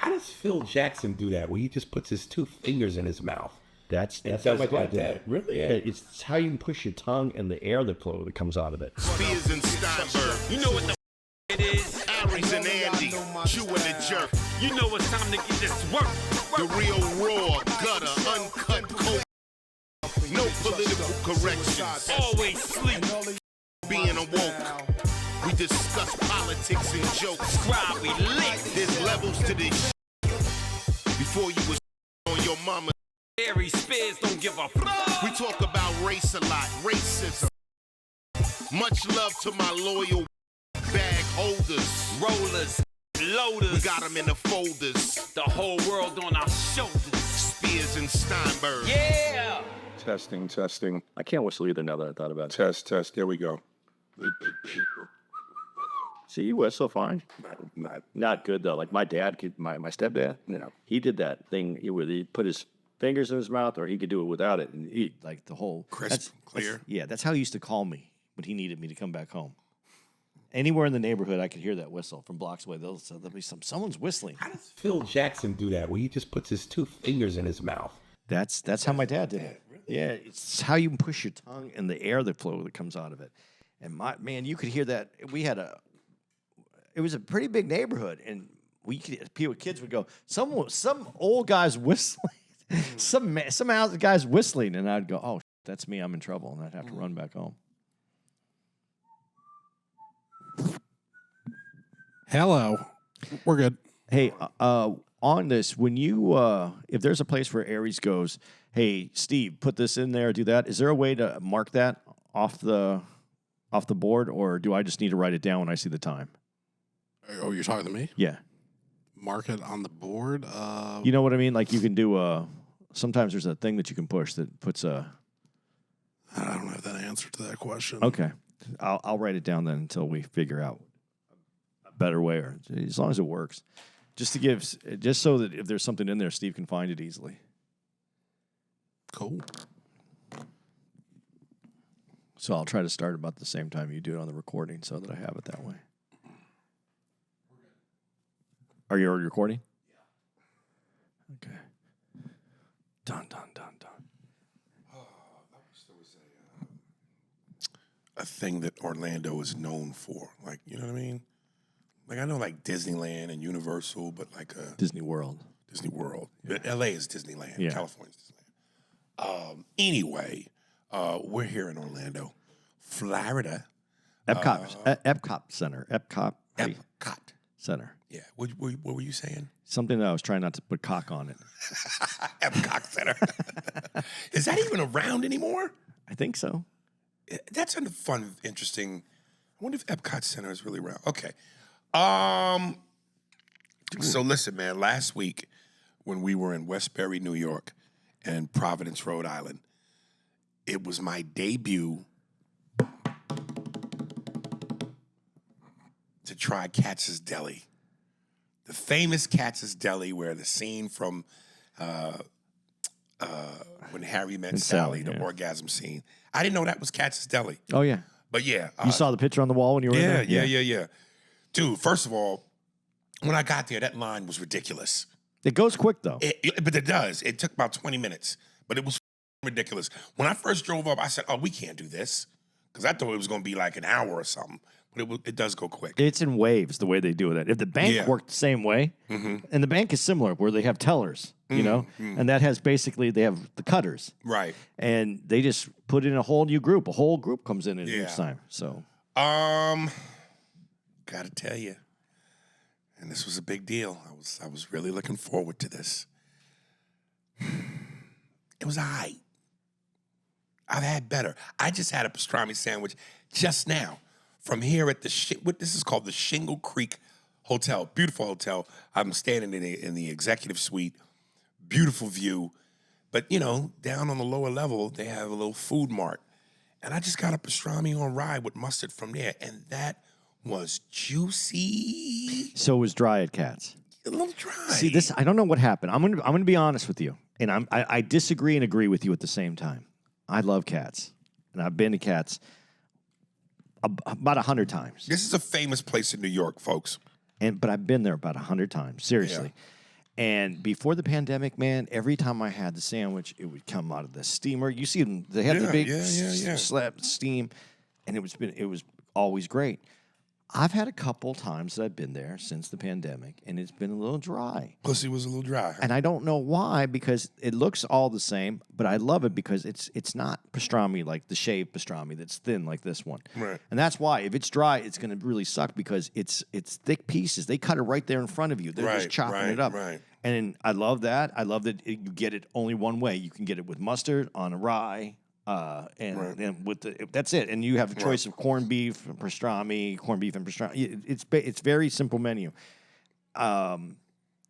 How does Phil Jackson do that? Where he just puts his two fingers in his mouth. That's how my dad did it. Really? Yeah. It's how you can push your tongue and the air that flow that comes out of it. Spears and Steinberg. You know what the it is? Aries and Andy. Chewing the jerk. You know it's time to get this work. The real raw, gutter, uncut, cold. No political corrections. Always sleep. Being awoke. We discuss politics and jokes. Scribe, we lit. There's levels to this before you was on your mama. Aries Spears don't give a fuck. We talk about race a lot, racism. Much love to my loyal bag holders. Rollers, loaders. We got them in the folders. The whole world on our shoulders. Spears and Steinberg. Yeah. Testing, testing. I can't whistle either now that I thought about it. Test, test. There we go. See, you whistle fine. Not Not good though. Like my dad could, my stepdad, he did that thing where he put his fingers in his mouth, or he could do it without it, and he Like the whole Crisp, clear. That's how he used to call me when he needed me to come back home. Anywhere in the neighborhood, I could hear that whistle from blocks away. There'll be someone's whistling. How does Phil Jackson do that? Where he just puts his two fingers in his mouth. That's how my dad did it. Yeah, it's how you push your tongue and the air that flow that comes out of it. And you could hear that. It was a pretty big neighborhood, and kids would go, some old guy's whistling, some guy's whistling, and I'd go, oh, that's me, I'm in trouble, and I'd have to run back home. Hello. We're good. Hey, on this, when you if there's a place where Aries goes, hey, Steve, put this in there, do that. Is there a way to mark that off the board, or do I just need to write it down when I see the time? Oh, you're talking to me? Yeah. Mark it on the board. You know what I mean? Like you can do sometimes there's a thing that you can push that puts a. I don't have that answer to that question. Okay, I'll write it down then until we figure out a better way, or as long as it works, just so that if there's something in there, Steve can find it easily. Cool. So I'll try to start about the same time you do it on the recording, so that I have it that way. Are you already recording? Yeah. Okay. Dun, dun, dun, dun. I wish there was a thing that Orlando is known for. Like, you know what I mean? Like, I know like Disneyland and Universal, but like Disney World. Disney World. Yeah. L.A. is Disneyland. Yeah. California's Disneyland. Anyway, we're here in Orlando, Florida. Epcot Center. Epcot Center. Yeah. What were you saying? Something that I was trying not to put cock on it. Epcot Center. Is that even around anymore? I think so. That's a fun, interesting. I wonder if Epcot Center is really around. Okay. So listen, man. Last week, when we were in Westbury, New York, and Providence, Rhode Island, it was my debut to try Katz's Deli, the famous Katz's Deli, where the scene from when Harry met Sally, the orgasm scene. I didn't know that was Katz's Deli. Oh, yeah. But yeah. You saw the picture on the wall when you were in there? Yeah. Dude, first of all, when I got there, that line was ridiculous. It goes quick, though. But it does. It took about 20 minutes, but it was ridiculous. When I first drove up, I said, oh, we can't do this, because I thought it was going to be like an hour or something. But it does go quick. It's in waves, the way they do it. If the bank worked the same way, and the bank is similar, where they have tellers, you know, and that has basically, they have the cutters. Right. And they just put in a whole new group. A whole group comes in at each time. So, gotta tell you, and this was a big deal. I was really looking forward to this. It was all right. I've had better. I just had a pastrami sandwich just now from here at what this is called the Shingle Creek Hotel. Beautiful hotel. I'm standing in the executive suite. Beautiful view. But, you know, down on the lower level, they have a little food mart. And I just got a pastrami on rye with mustard from there, and that was juicy. So it was dry at Katz. A little dry. See, this, I don't know what happened. I'm gonna be honest with you, and I disagree and agree with you at the same time. I love Katz, and I've been to Katz about 100 times. This is a famous place in New York, folks. But I've been there about 100 times, seriously. And before the pandemic, man, every time I had the sandwich, it would come out of the steamer. You see them; they had the big slab steam, and it was always great. I've had a couple times that I've been there since the pandemic, and it's been a little dry. Pussy was a little dry. And I don't know why, because it looks all the same, but I love it because it's not pastrami like the shaved pastrami that's thin like this one. Right. And that's why if it's dry, it's going to really suck because it's thick pieces. They cut it right there in front of you. They're just chopping it up. Right. And I love that. I love that you get it only one way. You can get it with mustard on a rye. And with that's it. And you have a choice of corned beef, pastrami, corned beef and pastrami. It's very simple menu. And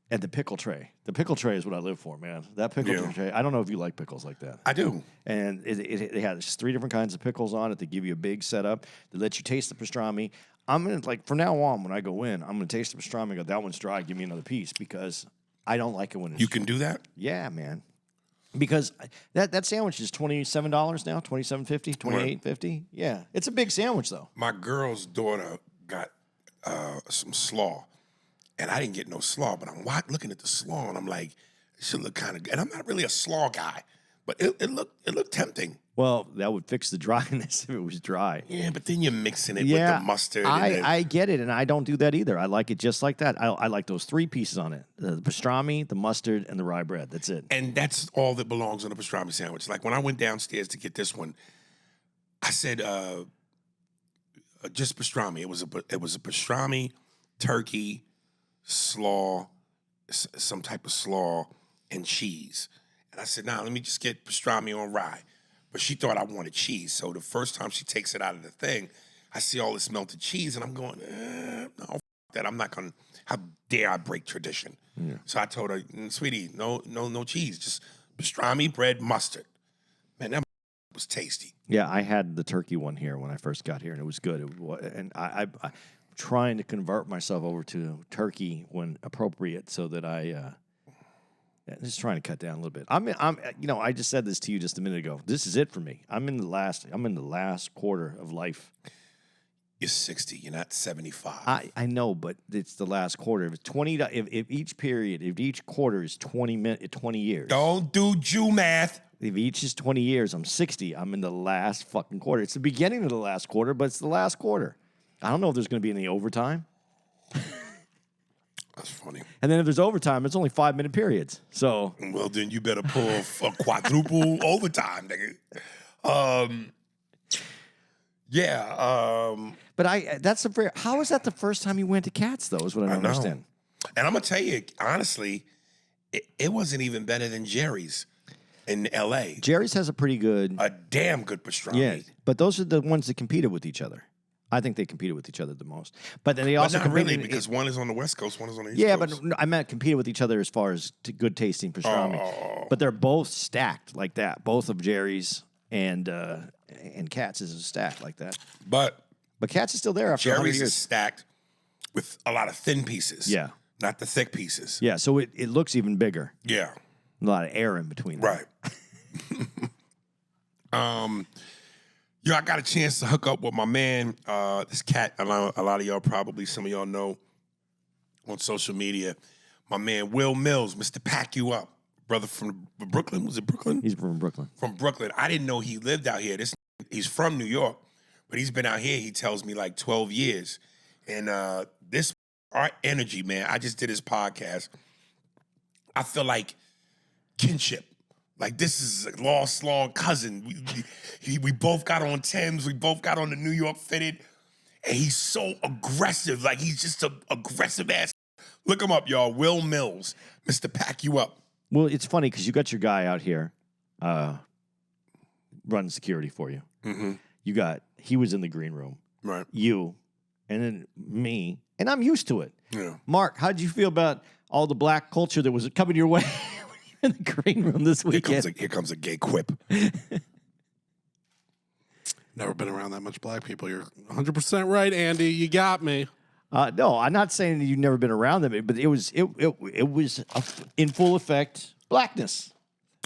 the pickle tray. The pickle tray is what I live for, man. That pickle tray. I don't know if you like pickles like that. I do. And it has 3 different kinds of pickles on it. They give you a big setup. They let you taste the pastrami. I'm gonna from now on when I go in, I'm gonna taste the pastrami. And go, that one's dry. Give me another piece because I don't like it when it's. You can do that. Yeah, man. Because that sandwich is $27 now, $27.50, $28.50. Yeah, it's a big sandwich though. My girl's daughter got some slaw, and I didn't get no slaw. But I'm looking at the slaw, and I'm like, it should look kind of good. And I'm not really a slaw guy, but it looked tempting. Well, that would fix the dryness if it was dry. Yeah, but then you're mixing it with the mustard. I get it, and I don't do that either. I like it just like that. I like those 3 pieces on it: the pastrami, the mustard, and the rye bread. That's it. And that's all that belongs on a pastrami sandwich. Like when I went downstairs to get this one, I said just pastrami. It was a pastrami, turkey, slaw, some type of slaw, and cheese. And I said, let me just get pastrami on rye. But she thought I wanted cheese. So the first time she takes it out of the thing, I see all this melted cheese, and I'm going, no, that. I'm not going to, how dare I break tradition? Yeah. So I told her, sweetie, no cheese, just pastrami, bread, mustard. Man, that was tasty. Yeah, I had the turkey one here when I first got here, and it was good. And I'm trying to convert myself over to turkey when appropriate so that I... just trying to cut down a little bit. I just said this to you just a minute ago. This is it for me. I'm in the last quarter of life. You're 60. You're not 75. I know, but it's the last quarter. If each quarter is 20 years. Don't do Jew math. If each is 20 years, I'm 60. I'm in the last fucking quarter. It's the beginning of the last quarter, but it's the last quarter. I don't know if there's going to be any overtime. That's funny. And then if there's overtime, it's only 5-minute periods. So well, then you better pull a quadruple overtime, nigga. But how is that the first time you went to Cats though? Is what I don't understand. And I'm gonna tell you honestly, it wasn't even better than Jerry's in L.A. Jerry's has a damn good pastrami. Yeah, but those are the ones that competed with each other. I think they competed with each other the most. But then they also not really because one is on the West Coast, one is on the East Coast. Yeah, but I meant competed with each other as far as good tasting pastrami. But they're both stacked like that. Both of Jerry's and Cats is stacked like that. But Cats is still there after 100 Jerry's years. is stacked with a lot of thin pieces. Yeah. Not the thick pieces. Yeah, so it looks even bigger. Yeah. A lot of air in between them. Right. I got a chance to hook up with my man, this cat. A lot of y'all probably, some of y'all know on social media. My man, Will Mills, Mr. Pack You Up. Brother from Brooklyn. Was it Brooklyn? He's from Brooklyn. From Brooklyn. I didn't know he lived out here. He's from New York, but he's been out here, he tells me, like 12 years. And our energy, man, I just did his podcast. I feel like kinship. Like this is a lost, long cousin. We both got on Timbs. We both got on the New York fitted. And he's so aggressive. Like he's just an aggressive ass. Look him up, y'all. Will Mills. Mr. Pack You Up. Well, it's funny because you got your guy out here running security for you. Mm-hmm. He was in the green room. Right. You, and then me. And I'm used to it. Yeah. Mark, how did you feel about all the black culture that was coming your way? In the green room this weekend. Here comes a gay quip. Never been around that much black people. You're 100% right, Andy. You got me. No, I'm not saying that you've never been around them, but it was in full effect blackness.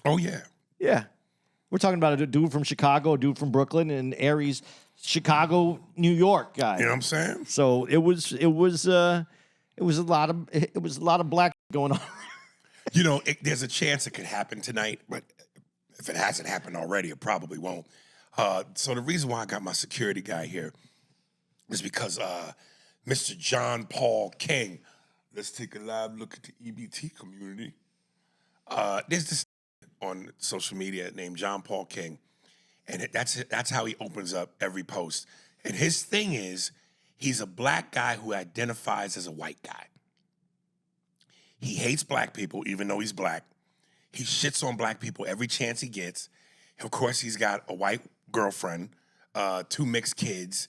Oh yeah, yeah. We're talking about a dude from Chicago, a dude from Brooklyn, and Aries, Chicago, New York guy. You know what I'm saying? So it was a lot of black going on. You know, there's a chance it could happen tonight, but if it hasn't happened already, it probably won't. So the reason why I got my security guy here is because Mr. John Paul King, let's take a live look at the EBT community. There's this on social media named John Paul King, and that's how he opens up every post. And his thing is, he's a black guy who identifies as a white guy. He hates black people, even though he's black. He shits on black people every chance he gets. Of course, he's got a white girlfriend, 2 mixed kids.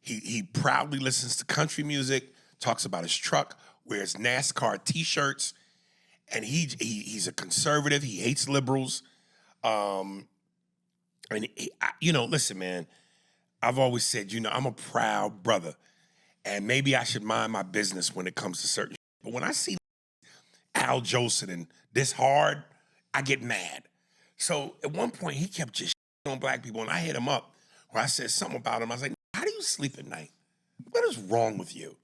He proudly listens to country music, talks about his truck, wears NASCAR T-shirts, and he's a conservative. He hates liberals. Listen, man, I've always said, I'm a proud brother, and maybe I should mind my business when it comes to certain shit. But when I see Al Jolson and this hard, I get mad. So at one point, he kept just on black people, and I hit him up where I said something about him. I was like, how do you sleep at night? What is wrong with you?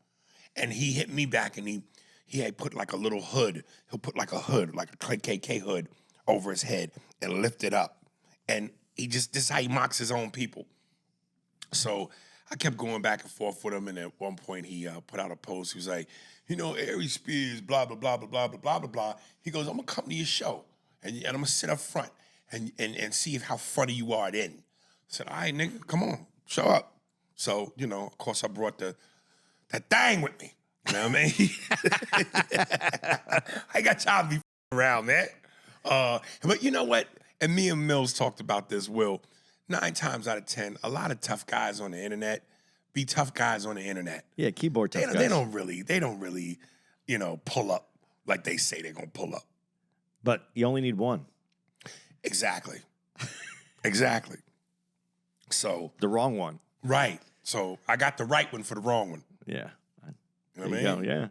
And he hit me back, and he had put like a little hood. He'll put like a hood, like a KKK hood over his head and lift it up. And this is how he mocks his own people. So I kept going back and forth with him, and at one point he put out a post. He was like, Aries Spears, blah, blah, blah, blah, blah, blah, blah, blah, blah. He goes, I'm going to come to your show, and I'm going to sit up front and see how funny you are then. I said, all right, nigga, come on, show up. So, of course I brought that thing with me. You know what I mean? I ain't got time to be around, man. But you know what? And me and Mills talked about this, Will. 9 times out of 10, a lot of tough guys on the internet be tough guys on the internet. Yeah, keyboard tough guys. They don't really, pull up like they say they're gonna pull up. But you only need one. Exactly. Exactly. So The wrong one. right. So I got the right one for the wrong one. Yeah. You know There what I you mean? go, yeah.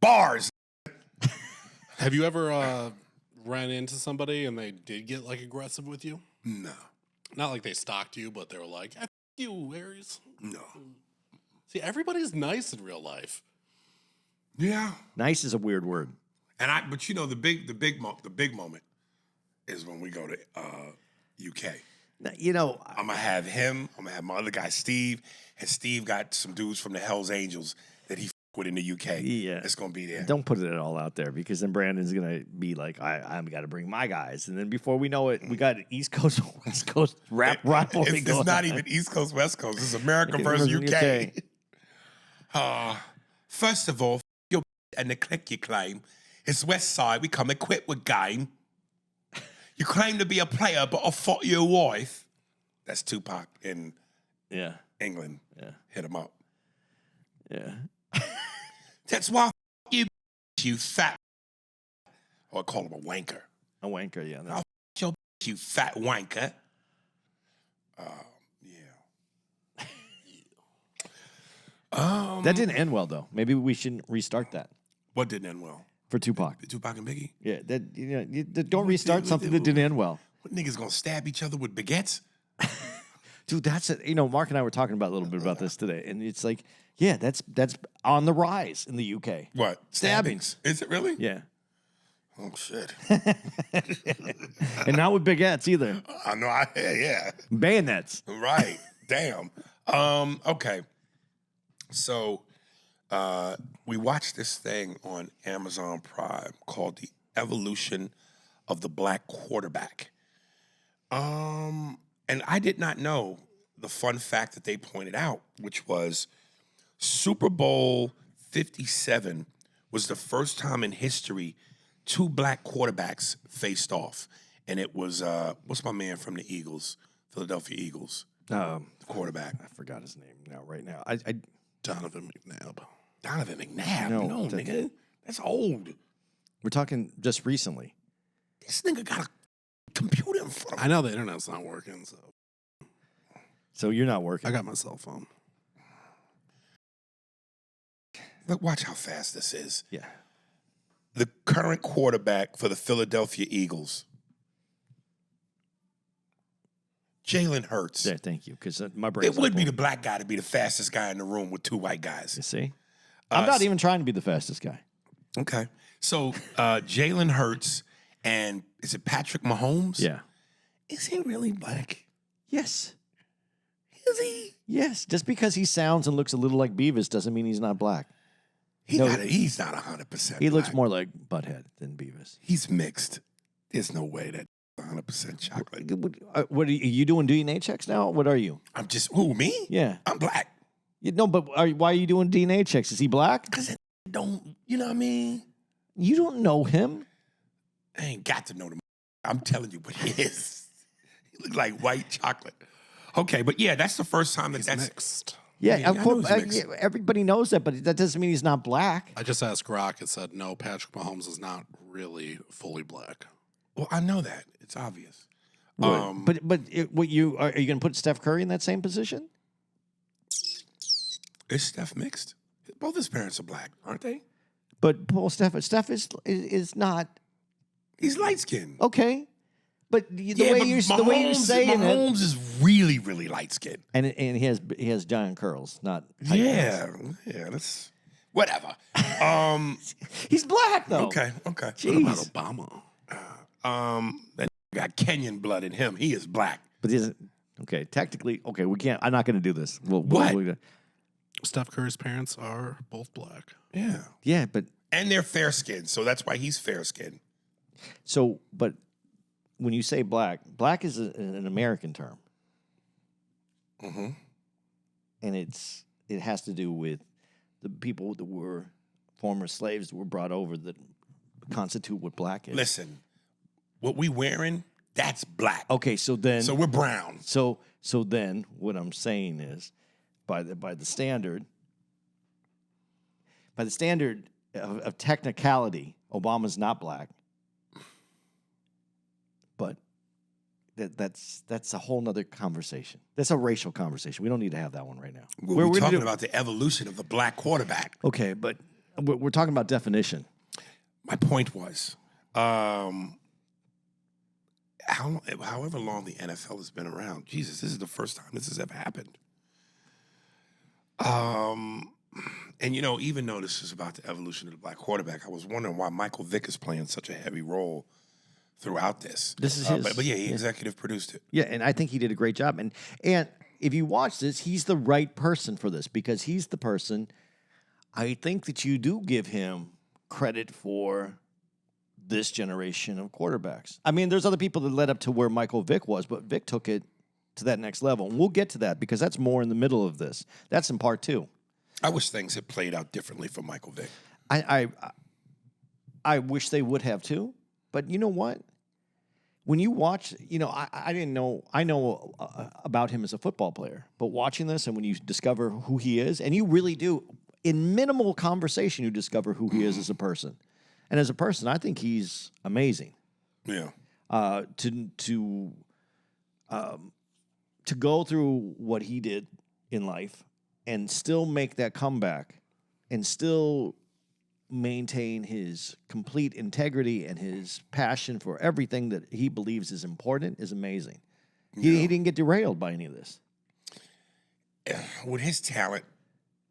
Bars. Have you ever ran into somebody and they did get like aggressive with you? No. Not like they stalked you, but they were like, F you, Aries. No. See, everybody's nice in real life. Yeah. Nice is a weird word. But the big moment is when we go to UK. Now, I'm gonna have him. I'm gonna have my other guy, Steve, and Steve got some dudes from the Hells Angels that he with in the UK. Yeah. It's gonna be there. don't put it all out there because then Brandon's going to be like, I'm got to bring my guys. And then before we know it, we got East Coast, West Coast rap rivalry It's going not on. even East Coast, West Coast. It's America Okay, versus versus UK. First of all, your and the click you claim. It's West Side. We come equipped with game. You claim to be a player, but I fought your wife. That's Tupac in Yeah. England. Yeah. Hit him up. Yeah. That's why you fat. Or I call him a wanker. A wanker, yeah. I'll your you fat wanker. Yeah. That didn't end well, though. Maybe we shouldn't restart that What didn't end well? for Tupac. Tupac and Biggie? Yeah, don't restart something that didn't end well. What niggas gonna stab each other with baguettes? Dude, that's it. Mark and I were talking about a little bit about this today, and it's like, yeah, that's on the rise in the UK. What? Stabbings. Is it really? Yeah, Oh shit. and not with baguettes either. I know. Yeah. Bayonets. Right. Damn. Okay. So, we watched this thing on Amazon Prime called The Evolution of the Black Quarterback. And I did not know the fun fact that they pointed out, which was Super Bowl 57 was the first time in history 2 black quarterbacks faced off. And it was, what's my man from the Eagles, Philadelphia Eagles, quarterback? I forgot his name right now. Donovan McNabb. Donovan McNabb. No, No, nigga. That's old. We're talking just recently. This nigga got a computer in front of him. I know the internet's not working, so So you're not working. I got my cell phone. Look, watch how fast this is. Yeah. The current quarterback for the Philadelphia Eagles, Jalen Hurts. Yeah, thank you. Because my brain. It would be the black guy to be the fastest guy in the room with 2 white guys. You see, I'm not even trying to be the fastest guy. Okay. So Jalen Hurts and is it Patrick Mahomes? Yeah. Is he really black? Yes. Is he? Yes. Just because he sounds and looks a little like Beavis doesn't mean he's not black. He's No. not 100%. He looks black. more like Butthead than Beavis. He's mixed. There's no way that 100% chocolate. What are you doing? DNA checks now? What are you? I'm just who me? Yeah. I'm black. No, but why are you doing DNA checks? Is he black? Cause don't you know what I mean? You don't know him. I ain't got to know them. I'm telling you what he is. He looks like white chocolate. Okay, but yeah, that's the first time that that's Mixed. Yeah, Yeah, of I course. know he's mixed. Everybody knows that, but that doesn't mean he's not black. I just asked Grok. It said no. Patrick Mahomes is not really fully black. Well, I know that. It's obvious. But what you are you going to put Steph Curry in that same position? Is Steph mixed? Both his parents are black, aren't they? But Paul Steph is not He's light skinned. okay. But the way you're saying it, Mahomes is really, really light skinned. and he has giant curls, not Yeah, that's whatever. He's black though. Okay. What about Jeez. Obama? That got Kenyan blood in him. He is black. But he isn't okay. Technically, okay. We can't. I'm not going to do this. What? Steph Curry's parents are both black. Yeah, Yeah, but and they're fair skinned, so that's why he's fair skinned. but when you say black is an American term, Mm-hmm. and it has to do with the people that were former slaves that were brought over that constitute what black is. Listen, what we wearing, that's black. Okay, so then So we're brown. so then what I'm saying is by the standard of technicality, Obama's not black. But that's a whole nother conversation. That's a racial conversation. We don't need to have that one right now. We're gonna talking do- about the evolution of the black quarterback. Okay, but we're talking about definition. My point was, however long the NFL has been around, Jesus, this is the first time this has ever happened. And even though this is about the evolution of the black quarterback, I was wondering why Michael Vick is playing such a heavy role throughout this. This is his. But yeah, he executive produced it. Yeah, and I think he did a great job. And if you watch this, he's the right person for this because he's the person. I think that you do give him credit for this generation of quarterbacks. I mean, there's other people that led up to where Michael Vick was, but Vick took it to that next level. And we'll get to that because that's more in the middle of this. That's in part 2. I wish things had played out differently for Michael Vick. I wish they would have too. But you know what? When you watch, I didn't know. I know about him as a football player, but watching this and when you discover who he is, and you really do, in minimal conversation, you discover who he is as a person. And as a person, I think he's amazing. Yeah. To go through what he did in life and still make that comeback and still maintain his complete integrity and his passion for everything that he believes is important is amazing. He didn't get derailed by any of this. With his talent,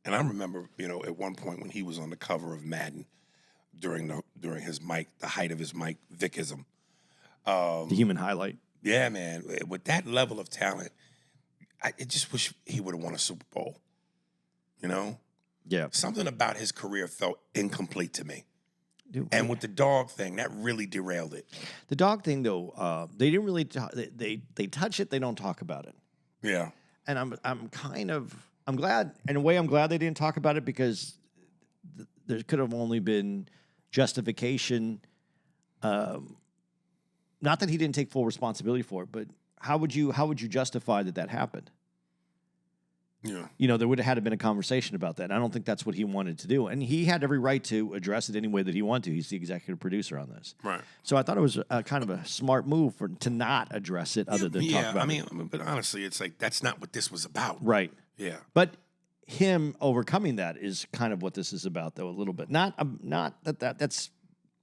and I remember, at one point when he was on the cover of Madden during the height of his Mike Vickism. The human highlight. Yeah, man. With that level of talent, I just wish he would have won a Super Bowl. Yeah. Something about his career felt incomplete to me. Dude, And with the dog thing, that really derailed it. the dog thing, though, they didn't really they touch it. They don't talk about it. Yeah. And I'm glad, in a way, I'm glad they didn't talk about it because there could have only been justification. Not that he didn't take full responsibility for it, but how would you justify that happened? Yeah. There would have had to been a conversation about that. I don't think that's what he wanted to do, and he had every right to address it any way that he wanted to. He's the executive producer on this, Right. so I thought it was kind of a smart move to not address it, other than talk about it. But honestly, it's like that's not what this was about. Right. Yeah. But him overcoming that is kind of what this is about, though, a little bit. Not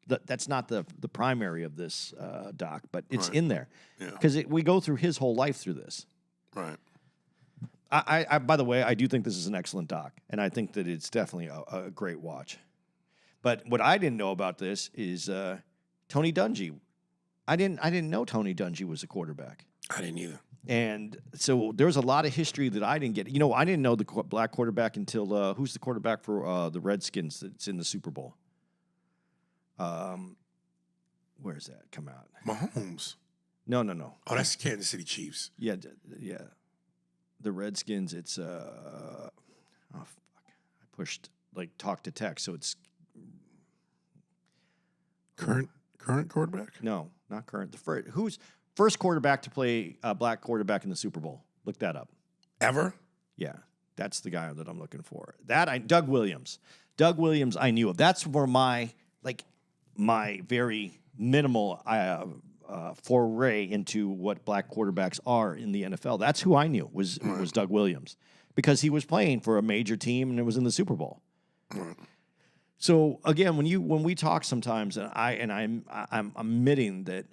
that's not the primary of this doc, but it's in there because we go through his whole life through this. Right. I by the way, I do think this is an excellent doc, and I think that it's definitely a great watch. But what I didn't know about this is Tony Dungy. I didn't know Tony Dungy was a quarterback. I didn't either. And so there was a lot of history that I didn't get. You know, I didn't know the black quarterback until who's the quarterback for the Redskins that's in the Super Bowl? Where's that come out? Mahomes. No. Oh, that's Kansas City Chiefs. Yeah. The Redskins. It's oh fuck! I pushed talk to text, so it's Current quarterback? no, not current. Who's first quarterback to play black quarterback in the Super Bowl? Look that up. Ever? Yeah, that's the guy that I'm looking for. Doug Williams. Doug Williams, I knew of. That's where my very minimal foray into what black quarterbacks are in the NFL. That's who I knew was Doug Williams, because he was playing for a major team and it was in the Super Bowl. So again, when we talk sometimes, and I'm admitting that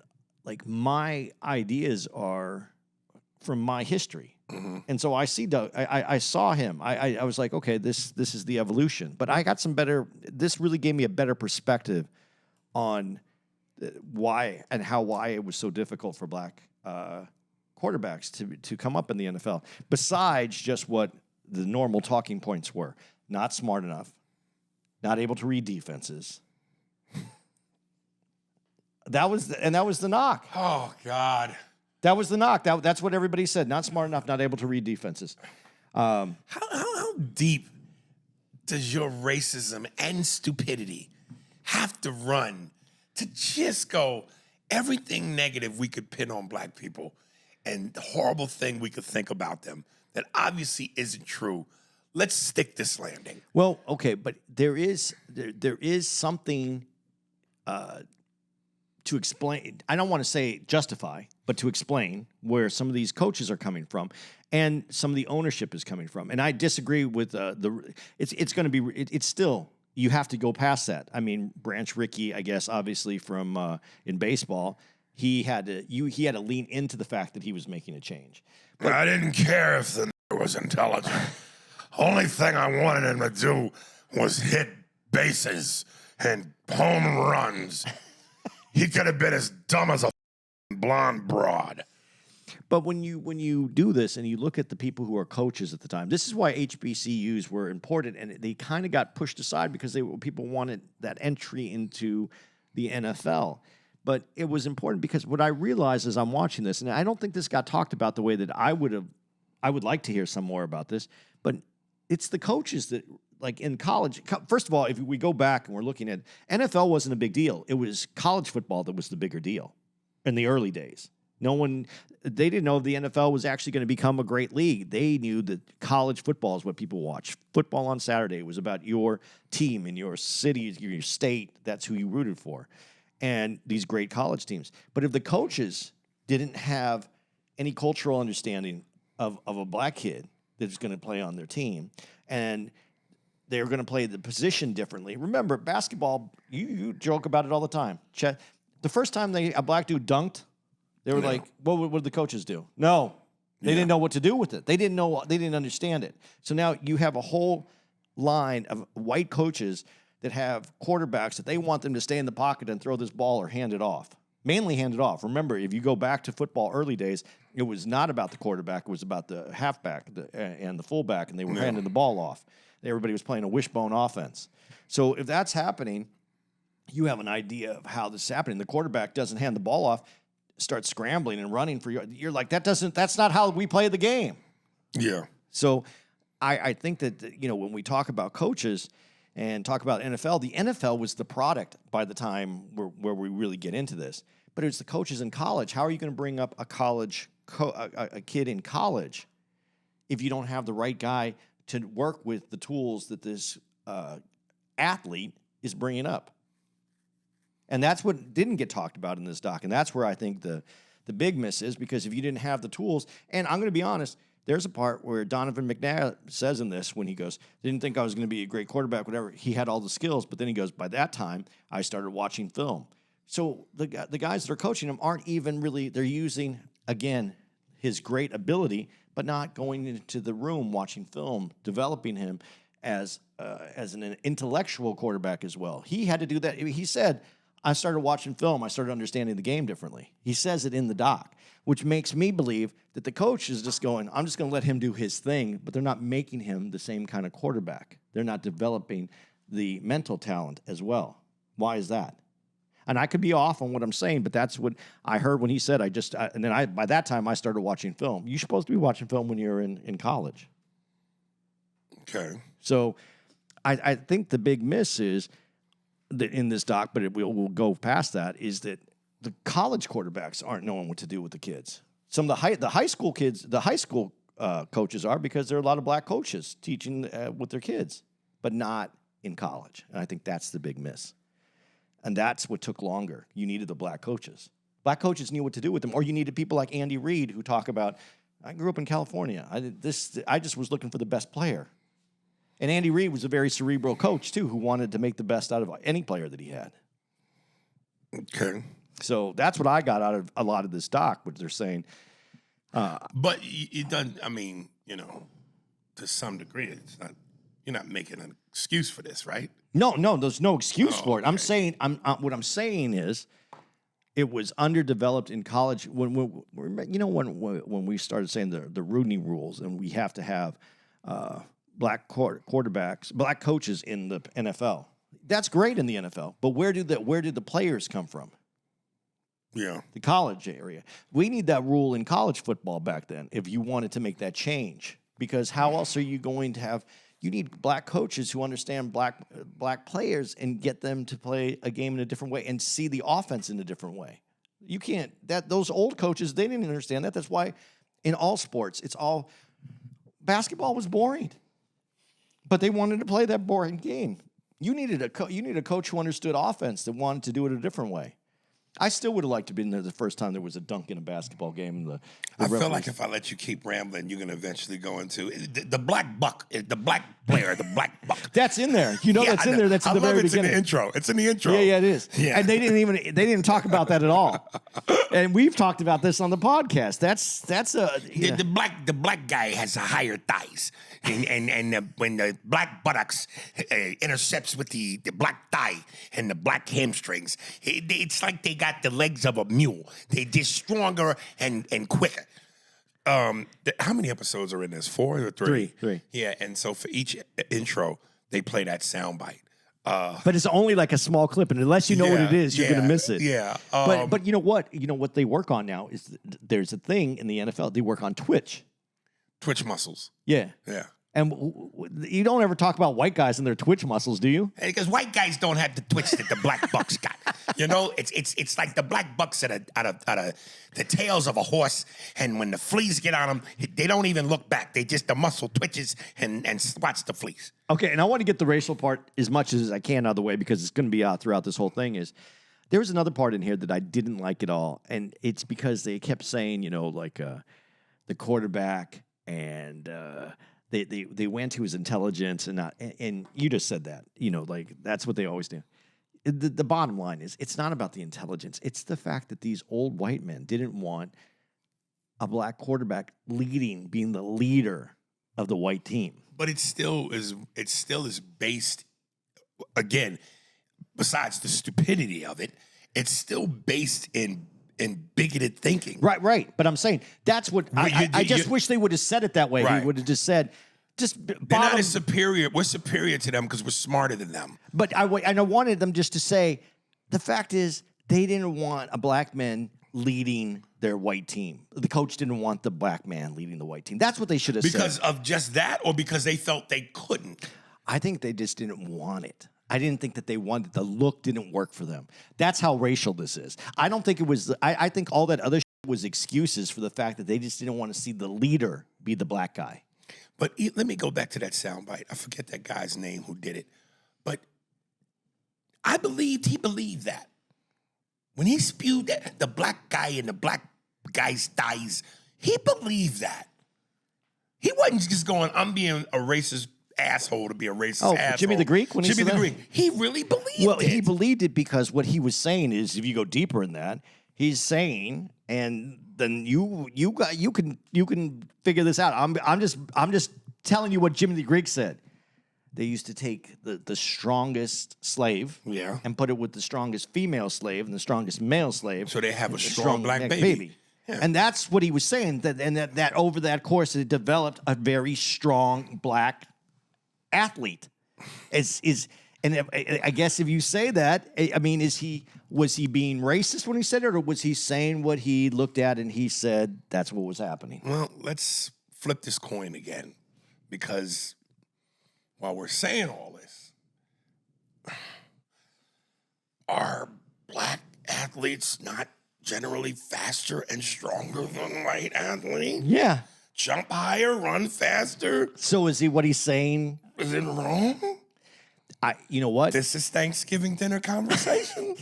my ideas are from my history. And so I see Doug. I saw him. I was like, okay, this is the evolution. But I got some better. This really gave me a better perspective on why it was so difficult for black quarterbacks to come up in the NFL. Besides just what the normal talking points were: not smart enough, not able to read defenses. That was the knock. Oh, God. That was the knock. That's what everybody said. Not smart enough, not able to read defenses. How deep does your racism and stupidity have to run to just go everything negative we could pin on black people and the horrible thing we could think about them that obviously isn't true? Let's stick this landing. Well, okay, but there is something to explain. I don't want to say justify, but to explain where some of these coaches are coming from and some of the ownership is coming from. And I disagree with it's going to be, it's still, you have to go past that. I mean, Branch Rickey, I guess, obviously from in baseball, he had to lean into the fact that he was making a change. But I didn't care if the was intelligent. Only thing I wanted him to do was hit bases and home runs. He could have been as dumb as a blonde broad. But when you do this and you look at the people who are coaches at the time, this is why HBCUs were important, and they kind of got pushed aside because people wanted that entry into the NFL. But it was important because what I realized as I'm watching this, and I don't think this got talked about the way that I would like to hear some more about this, but it's the coaches that, like in college, first of all, if we go back and we're looking at NFL wasn't a big deal. It was college football that was the bigger deal in the early days. They didn't know if the NFL was actually going to become a great league. They knew that college football is what people watch. Football on Saturday was about your team in your city, your state. That's who you rooted for. And these great college teams. But if the coaches didn't have any cultural understanding of a black kid that's going to play on their team, and they're going to play the position differently. Remember, basketball, you joke about it all the time. The first time a black dude dunked, they were like, what did the coaches do? No. They didn't know what to do with it. They didn't understand it. So now you have a whole line of white coaches that have quarterbacks that they want them to stay in the pocket and throw this ball or hand it off. Mainly hand it off. Remember, if you go back to football early days, it was not about the quarterback. It was about the halfback and the fullback, and they were handing the ball off. Everybody was playing a wishbone offense. So if that's happening, you have an idea of how this is happening. The quarterback doesn't hand the ball off, starts scrambling and running for you. You're like, that's not how we play the game. Yeah. So I think that, when we talk about coaches and talk about NFL, the NFL was the product by the time where we really get into this. But it's the coaches in college. How are you going to bring up a kid in college if you don't have the right guy to work with the tools that this athlete is bringing up? And that's what didn't get talked about in this doc. And that's where I think the big miss is, because if you didn't have the tools, and I'm going to be honest, there's a part where Donovan McNabb says in this, when he goes, didn't think I was going to be a great quarterback, whatever. He had all the skills, but then he goes, by that time, I started watching film. So the guys that are coaching him aren't even really, they're using, again, his great ability, but not going into the room, watching film, developing him, as an intellectual quarterback as well. He had to do that. He said, I started watching film. I started understanding the game differently. He says it in the doc, which makes me believe that the coach is just going, I'm just going to let him do his thing, but they're not making him the same kind of quarterback. They're not developing the mental talent as well. Why is that? And I could be off on what I'm saying, but that's what I heard when he said. By that time I started watching film. You're supposed to be watching film when you're in college. Okay. So I think the big miss is that in this doc, but we'll go past that, is that the college quarterbacks aren't knowing what to do with the kids. Some of the high school kids, the high school coaches are, because there are a lot of black coaches teaching with their kids, but not in college. And I think that's the big miss. And that's what took longer. You needed the black coaches. Black coaches knew what to do with them. Or you needed people like Andy Reid who talk about, I grew up in California. I just was looking for the best player. And Andy Reid was a very cerebral coach, too, who wanted to make the best out of any player that he had. Okay. So that's what I got out of a lot of this doc, what they're saying. But it doesn't, I mean, you know, to some degree, it's not, you're not making an excuse for this, right? No, there's no excuse for it. okay. I'm saying, what I'm saying is, it was underdeveloped in college. When we started saying the Rooney rules, and we have to have black quarterbacks, black coaches in the NFL. That's great in the NFL, but where did the players come from? Yeah. The college area. We need that rule in college football back then if you wanted to make that change. Because how else are you going to have? You need black coaches who understand black players and get them to play a game in a different way and see the offense in a different way. You can't. Those old coaches, they didn't understand that. That's why in all sports, basketball was boring, but they wanted to play that boring game. You needed a coach who understood offense that wanted to do it a different way. I still would have liked to have been there the first time there was a dunk in a basketball game. I feel like if I let you keep rambling, you're going to eventually go into the black buck, the black player, the black buck. That's in there. You know, that's in there. That's in the very beginning. It's in the intro. It's in the intro. Yeah, it is. Yeah. And they didn't talk about that at all. And we've talked about this on the podcast. The black guy has higher thighs, and when the black buttocks intercepts with the black thigh and the black hamstrings, it's like they got the legs of a mule. They're just stronger and quicker. How many episodes are in this? 4 or 3? 3. Yeah, and so for each intro, they play that soundbite. But it's only like a small clip, and unless you know what it is, you're going to miss it. Yeah. But you know what? You know what they work on now is there's a thing in the NFL. They work on Twitch. Twitch muscles. Yeah. Yeah. And you don't ever talk about white guys and their Twitch muscles, do you? Because white guys don't have the twitch that the black bucks got. You know, it's like the black bucks out of the tails of a horse, and when the fleas get on them, they don't even look back. The muscle twitches and swats the fleas. Okay, and I want to get the racial part as much as I can out of the way because it's going to be out throughout this whole thing. There was another part in here that I didn't like at all, and it's because they kept saying, you know, like the quarterback and they went to his intelligence and you just said that, you know, like that's what they always do. The bottom line is it's not about the intelligence. It's the fact that these old white men didn't want a black quarterback being the leader of the white team. But it still is based, again, besides the stupidity of it, it's still based in bigoted thinking. Right. But I'm saying that's what I just wish they would have said it that way. Right. They would have just said, they're not as superior. We're superior to them because we're smarter than them. But I wanted them just to say, the fact is they didn't want a black man leading their white team. The coach didn't want the black man leading the white team. That's what they should have said. Because of just that, or because they felt they couldn't? I think they just didn't want it. I didn't think that they wanted. The look didn't work for them. That's how racial this is. I don't think it was. I think all that other shit was excuses for the fact that they just didn't want to see the leader be the black guy. But let me go back to that soundbite. I forget that guy's name who did it. But he believed that. When he spewed that, the black guy and the black guy's thighs, he believed that. He wasn't just going, I'm being a racist asshole to be a racist asshole. Jimmy the Greek? When he Jimmy said the that? Greek. He really believed it. Well, he believed it because what he was saying is, if you go deeper in that, he's saying, and then you can figure this out. I'm just telling you what Jimmy the Greek said. they used to take the strongest slave Yeah. and put it with the strongest female slave and the strongest male slave. So they have a and the strong black neck baby. Yeah. And that's what he was saying. That over that course, it developed a very strong black athlete. And I guess if you say that, I mean, was he being racist when he said it, or was he saying what he looked at and he said that's what was happening? Well, let's flip this coin again, because while we're saying all this, are black athletes not generally faster and stronger than white athletes? Yeah. Jump higher, run faster? So is he what he's saying? Is it wrong? You know what? This is Thanksgiving dinner conversation.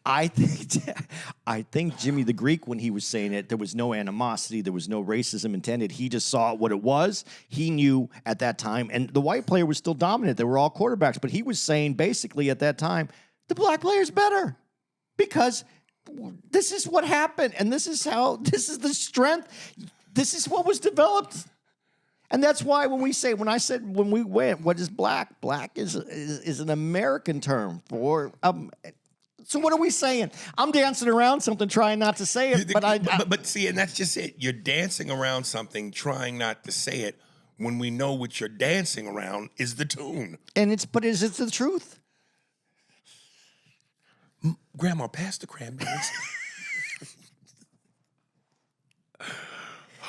I think Jimmy the Greek, when he was saying it, there was no animosity, there was no racism intended. He just saw what it was. He knew at that time, and the white player was still dominant. They were all quarterbacks, but he was saying basically at that time, the black player's better because this is what happened, and this is the strength. This is what was developed. And that's why when we went, what is black? Black is an American term for. So what are we saying? I'm dancing around something, trying not to say it, but see, and that's just it. You're dancing around something, trying not to say it, when we know what you're dancing around is the tune. And it's the truth. Grandma, pass the cranberries.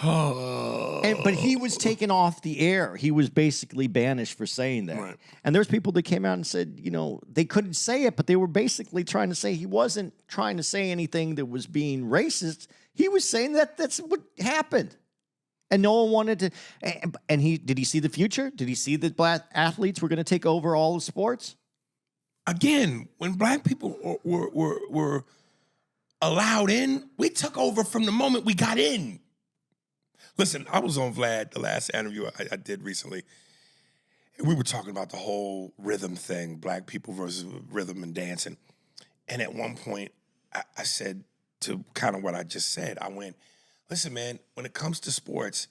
But he was taken off the air. He was basically banished for saying that. Right. And there's people that came out and said, they couldn't say it, but they were basically trying to say he wasn't trying to say anything that was being racist. He was saying that's what happened. And no one wanted to. And did he see the future? Did he see that black athletes were going to take over all the sports? Again, when black people were allowed in, we took over from the moment we got in. Listen, I was on Vlad, the last interview I did recently, and we were talking about the whole rhythm thing, black people versus rhythm and dancing. And at one point, I said to kind of what I just said, I went, listen, man, when it comes to sports,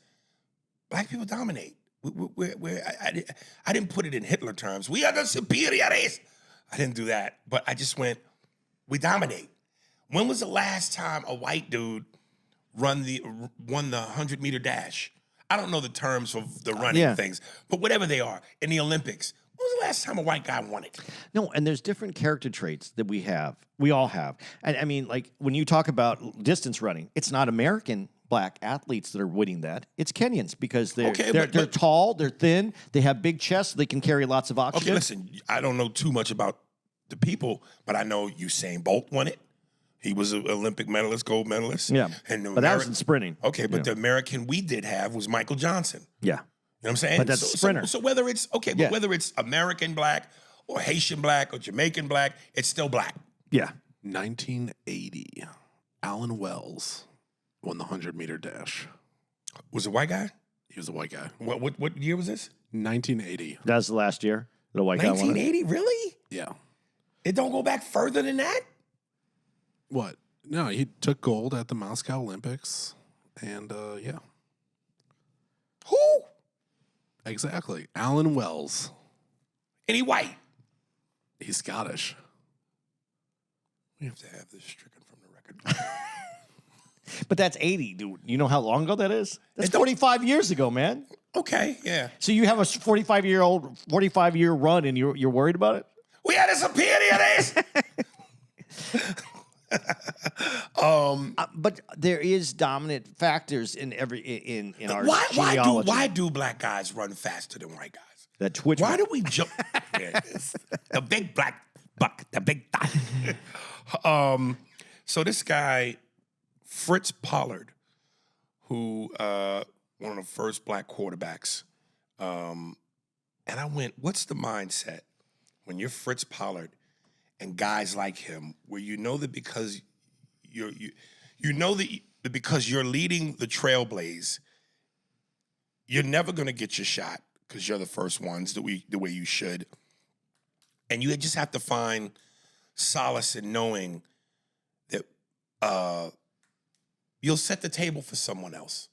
black people dominate. I didn't put it in Hitler terms. We are the superior race. I didn't do that, but I just went, we dominate. When was the last time a white dude won the 100-meter dash? I don't know the terms of the running things, but whatever they are, in the Olympics, when was the last time a white guy won it? No, and there's different character traits that we all have. And I mean, like when you talk about distance running, it's not American black athletes that are winning that. It's Kenyans because they're tall, they're thin, they have big chests, they can carry lots of oxygen. Okay, listen, I don't know too much about the people, but I know Usain Bolt won it. He was an Olympic medalist, gold medalist. Yeah, and but that was in sprinting. Okay, but the American we did have was Michael Johnson. Yeah. You know what I'm saying? But that's a sprinter. So whether it's, but whether it's American black or Haitian black or Jamaican black, it's still black. Yeah. 1980, Alan Wells won the 100-meter dash. Was it a white guy? He was a white guy. What year was this? 1980. That was the last year. The white guy won it. 1980, really? Yeah. It don't go back further than that? What? No, he took gold at the Moscow Olympics, and yeah. Who? Exactly. Alan Wells. Any white? He's Scottish. We have to have this stricken from the record. But that's 80, dude. You know how long ago that is? That's It don't- 45 years ago, man. Okay, yeah. So you have a 45-year run and you're worried about it? We had a superior race. But there is dominant factors in our genealogy. Why do black guys run faster than white guys? That Twitch. Why do we jump? There it is. The big black buck, the big thigh. So this guy, Fritz Pollard, who one of the first black quarterbacks, and I went, what's the mindset when you're Fritz Pollard and guys like him, where you know that because because you're leading the Trailblaze, you're never going to get your shot because you're the first ones the way you should, and you just have to find solace in knowing that you'll set the table for someone else.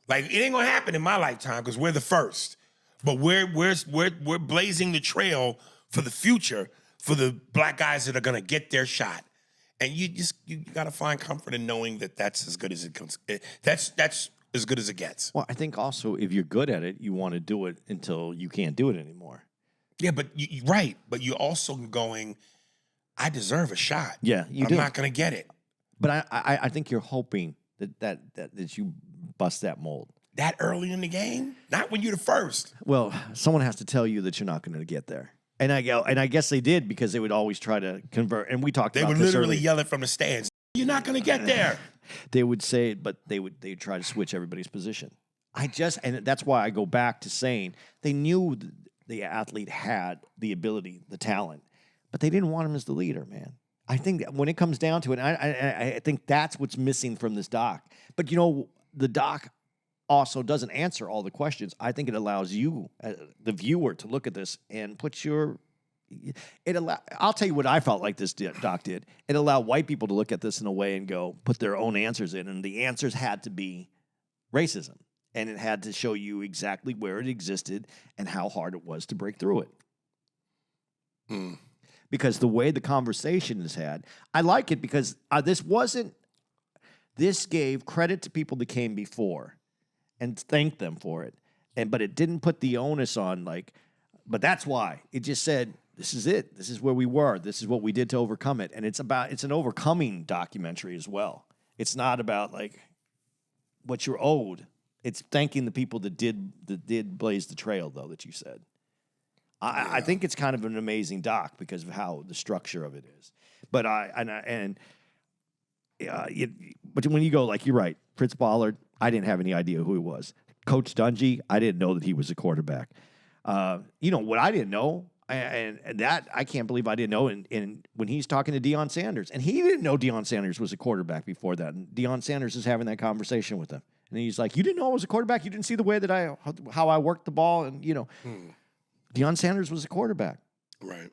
Like, it ain't gonna happen in my lifetime because we're the first. But we're blazing the trail for the future for the black guys that are gonna get their shot. And you gotta find comfort in knowing that that's as good as it comes. That's as good as it gets. Well, I think also if you're good at it, you want to do it until you can't do it anymore. Yeah, but right. But you're also going, I deserve a shot. Yeah, you I'm do. not gonna get it. But I think you're hoping that you bust that mold. That early in the game? Not when you're the first. Well, someone has to tell you that you're not going to get there. And I guess they did because they would always try to convert. And we talked They about were this literally earlier. yelling from the stands, you're not gonna get there. They would say it, but they'd try to switch everybody's position. And that's why I go back to saying they knew the athlete had the ability, the talent, but they didn't want him as the leader, man. I think that when it comes down to it, I think that's what's missing from this doc. But the doc also doesn't answer all the questions. I think it allows you, the viewer, to look at this and put your. I'll tell you what I felt like this doc did. It allowed white people to look at this in a way and go put their own answers in, and the answers had to be racism, and it had to show you exactly where it existed and how hard it was to break through it. Because the way the conversation is had, I like it because this gave credit to people that came before and thanked them for it. But it didn't put the onus on but that's why. It just said, this is it. This is where we were. This is what we did to overcome it. And it's an overcoming documentary as well. It's not about what you're owed. It's thanking the people that did blaze the trail, though, that you said. I think it's kind of an amazing doc because of how the structure of it is. But but when you go, you're right, Fritz Ballard, I didn't have any idea who he was. Coach Dungy, I didn't know that he was a quarterback. What I didn't know, and that I can't believe I didn't know, and when he's talking to Deion Sanders, and he didn't know Deion Sanders was a quarterback before that, and Deion Sanders is having that conversation with him. And he's like, you didn't know I was a quarterback? You didn't see the way that how I worked the ball? And, Deion Sanders was a quarterback. Right.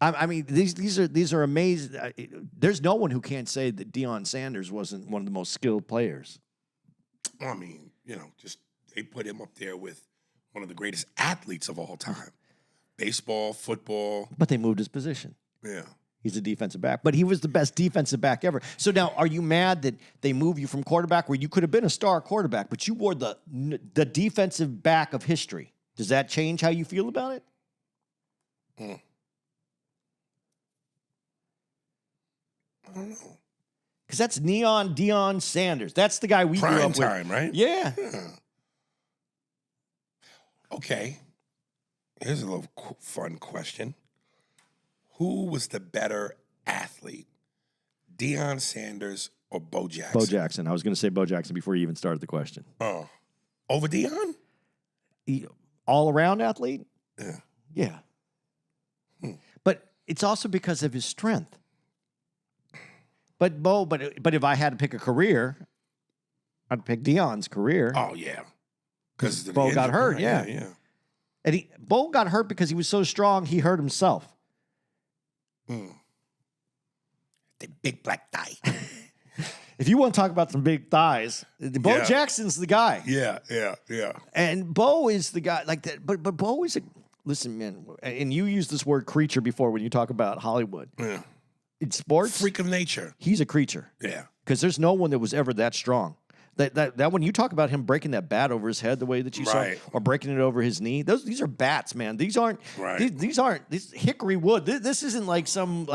I mean, these are amazing. There's no one who can't say that Deion Sanders wasn't one of the most skilled players. I mean, just they put him up there with one of the greatest athletes of all time. Baseball, football. But they moved his position. Yeah. He's a defensive back, but he was the best defensive back ever. So now, are you mad that they move you from quarterback where you could have been a star quarterback, but you wore the defensive back of history? Does that change how you feel about it? I don't know. Because that's Neon Deion Sanders. That's the guy we grew Prime up time, with. right? Yeah. Okay. Here's a little fun question. Who was the better athlete, Deion Sanders or Bo Jackson? Bo Jackson. I was going to say Bo Jackson before you even started the question. Oh. Over Deion? All-around athlete? Yeah. Yeah. But it's also because of his strength. But if I had to pick a career, I'd pick Deion's career. Oh, yeah. Because Bo got hurt, yeah. Yeah. And Bo got hurt because he was so strong, he hurt himself. The big black thigh. If you want to talk about some big thighs, Bo Jackson's the guy. Yeah. And Bo is the guy like that. But Bo is listen, man, and you use this word creature before when you talk about Hollywood. Yeah. In sports, Freak of nature. he's a creature. Yeah. Because there's no one that was ever that strong. That when you talk about him breaking that bat over his head the way that you Right. saw, or breaking it over his knee, these are bats, man. These aren't Right. these aren't hickory wood. This isn't like some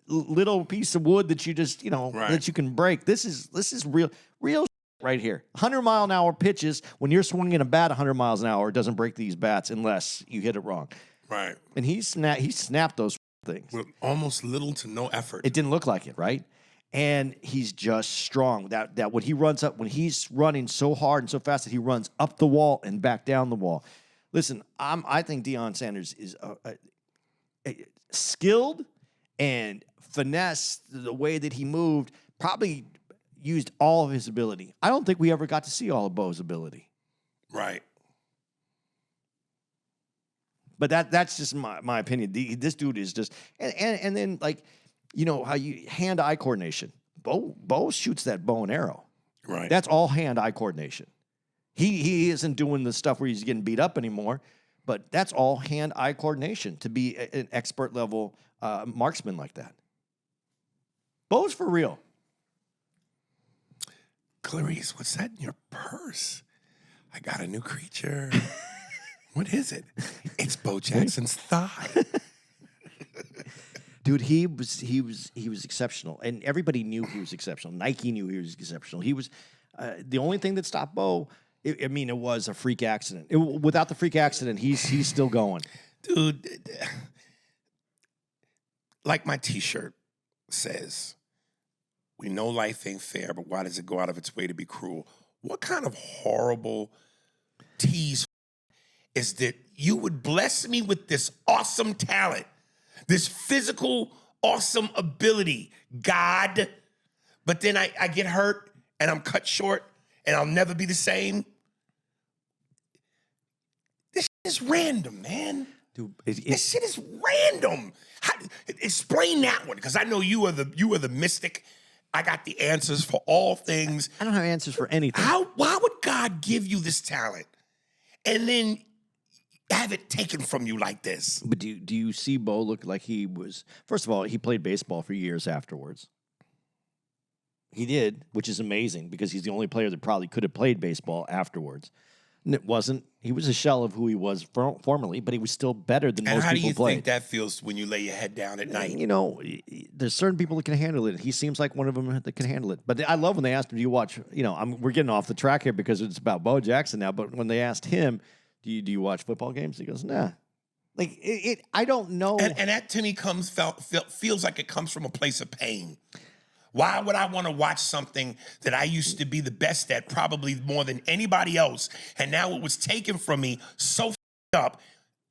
little piece of wood that you just Right. that you can break. This is real right here. 100-mile-an-hour pitches when you're swinging a bat 100 miles an hour, it doesn't break these bats unless you hit it wrong. Right. And he snapped those things. With almost little to no effort. It didn't look like it, right? And he's just strong. That when he runs up, when he's running so hard and so fast that he runs up the wall and back down the wall. Listen, I think Deion Sanders is skilled and finesse. The way that he moved probably used all of his ability. I don't think we ever got to see all of Bo's ability. Right. But that's just my opinion. This dude is just and then how you hand-eye coordination. Bo shoots that bow and arrow. Right. That's all hand-eye coordination. He isn't doing the stuff where he's getting beat up anymore, but that's all hand-eye coordination to be an expert level marksman like that. Bo's for real. Clarice, what's that in your purse? I got a new creature. What is it? It's Bo Jackson's thigh. Dude, he was exceptional, and everybody knew he was exceptional. Nike knew he was exceptional. He was the only thing that stopped Bo. It was a freak accident. Without the freak accident, he's still going. Dude, like my T-shirt says, we know life ain't fair, but why does it go out of its way to be cruel? What kind of horrible tease is that you would bless me with this awesome talent, this physical, awesome ability, God, but then I get hurt and I'm cut short and I'll never be the same? This shit is random, man. Dude, This shit is random. Explain that one, because I know you are the mystic. I got the answers for all things. I don't have answers for anything. Why would God give you this talent and then have it taken from you like this? But do you see Bo look like he was? First of all, he played baseball for years afterwards. He did, which is amazing because he's the only player that probably could have played baseball afterwards. And it wasn't. He was a shell of who he was formerly, but he was still better than And most how do people you played. think that feels when you lay your head down at night? You know, there's certain people that can handle it. He seems like one of them that can handle it. But I love when they asked him, "Do you watch?" You know, we're getting off the track here because it's about Bo Jackson now. But when they asked him, "Do you watch football games?" He goes, "Nah." Like I don't know. And that to me feels like it comes from a place of pain. Why would I want to watch something that I used to be the best at, probably more than anybody else, and now it was taken from me so up,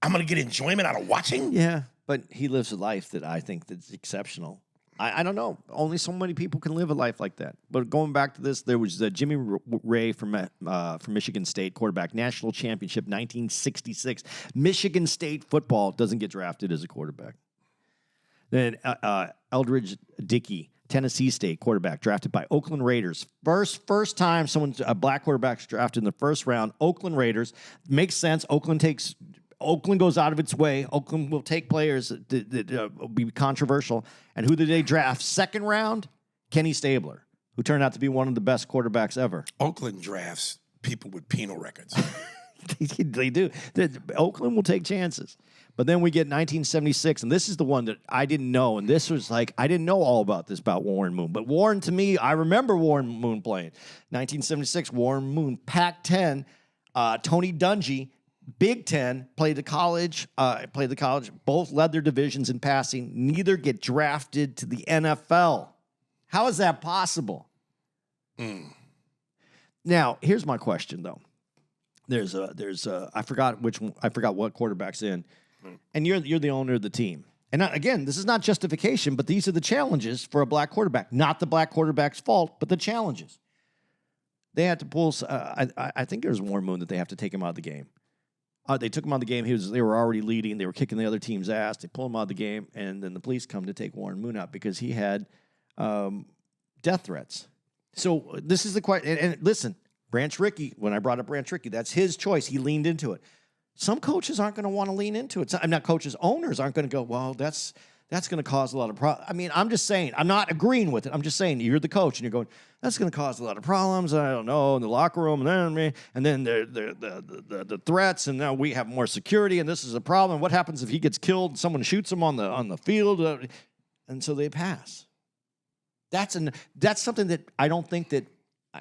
I'm going to get enjoyment out of watching? Yeah, but he lives a life that I think that's exceptional. I don't know. Only so many people can live a life like that. But going back to this, there was Jimmy Ray from Michigan State, quarterback, national championship, 1966. Michigan State football doesn't get drafted as a quarterback. Then Eldridge Dickey, Tennessee State quarterback, drafted by Oakland Raiders. First time a black quarterback's drafted in the first round. Oakland Raiders. Makes sense. Oakland goes out of its way. Oakland will take players that will be controversial. And who did they draft? Second round, Kenny Stabler, who turned out to be one of the best quarterbacks ever. Oakland drafts people with penal records. They do. Oakland will take chances. But then we get 1976, and this is the one that I didn't know. And this was like, I didn't know all about this about Warren Moon. But Warren, to me, I remember Warren Moon playing. 1976, Warren Moon, Pac-10, Tony Dungy, Big Ten, played the college, both led their divisions in passing. Neither get drafted to the NFL. How is that possible? Now, here's my question, though. There's I forgot what quarterback's in, and you're the owner of the team. And again, this is not justification, but these are the challenges for a black quarterback. Not the black quarterback's fault, but the challenges. They had to pull. I think it was Warren Moon that they have to take him out of the game. They took him out of the game. They were already leading. They were kicking the other team's ass. They pull him out of the game, and then the police come to take Warren Moon out because he had death threats. So this is the question. And listen. Branch Rickey, when I brought up Branch Rickey, that's his choice. He leaned into it. Some coaches aren't going to want to lean into it. I'm not coaches, owners aren't going to go, well, that's going to cause a lot of problems. I mean, I'm just saying, I'm not agreeing with it. I'm just saying, you're the coach, and you're going, that's going to cause a lot of problems. I don't know, in the locker room, and then the threats, and now we have more security, and this is a problem. What happens if he gets killed? Someone shoots him on the field, and so they pass. That's something that I don't think that.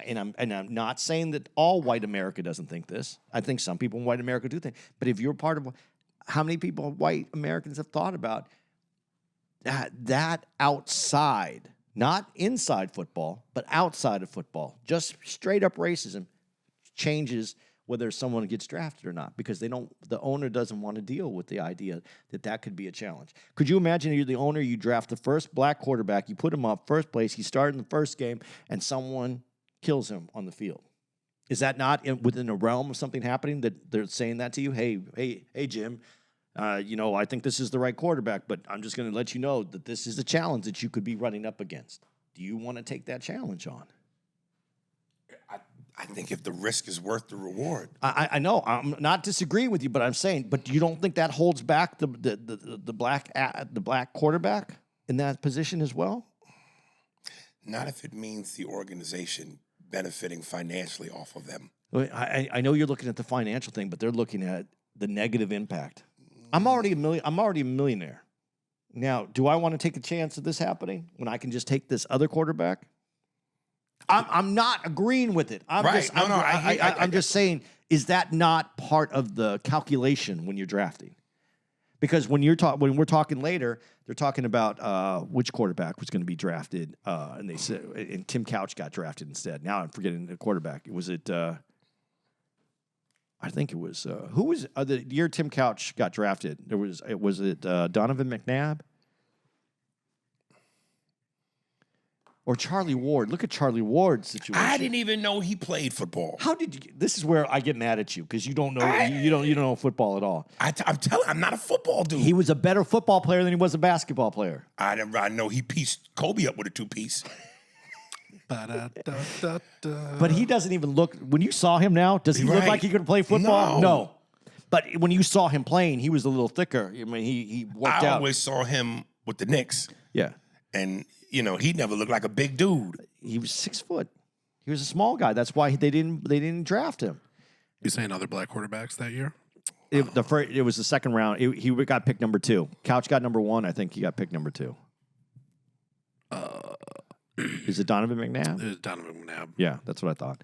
And I'm not saying that all white America doesn't think this. I think some people in white America do think. But if you're part of, how many people, white Americans, have thought about that outside, not inside football, but outside of football, just straight up racism changes whether someone gets drafted or not, because the owner doesn't want to deal with the idea that could be a challenge. Could you imagine you're the owner, you draft the first black quarterback, you put him up first place, he started in the first game, and someone kills him on the field? Is that not within a realm of something happening that they're saying that to you? Hey, Jim, I think this is the right quarterback, but I'm just going to let you know that this is a challenge that you could be running up against. Do you want to take that challenge on? I think if the risk is worth the reward. I know. I'm not disagreeing with you, but I'm saying, but you don't think that holds back the black quarterback in that position as well? Not if it means the organization benefiting financially off of them. I know you're looking at the financial thing, but they're looking at the negative impact. I'm already a millionaire. Now, do I want to take a chance of this happening when I can just take this other quarterback? I'm not agreeing with it. I'm Right. just, No, I'm, no, I'm just saying, is that not part of the calculation when you're drafting? Because when we're talking later, they're talking about which quarterback was going to be drafted, and they said, and Tim Couch got drafted instead. Now I'm forgetting the quarterback. Was it? I think it was who was the year Tim Couch got drafted? Was it Donovan McNabb? Or Charlie Ward. Look at Charlie Ward's situation. I didn't even know he played football. How did you? This is where I get mad at you because you don't know you don't know football at all. I'm telling, I'm not a football dude. He was a better football player than he was a basketball player. I know he pieced Kobe up with a 2-piece. But he doesn't even look. When you saw him now, does he look Right. like he could play football? No. But when you saw him playing, he was a little thicker. I mean, he worked I out. always saw him with the Knicks, Yeah, and he never looked like a big dude. he was 6 foot. He was a small guy. That's why they didn't draft him. You saying other black quarterbacks that year? It was the second round. He got picked number 2. Couch got number 1. I think he got picked number 2. Is it Donovan McNabb? It was Donovan McNabb. Yeah, that's what I thought.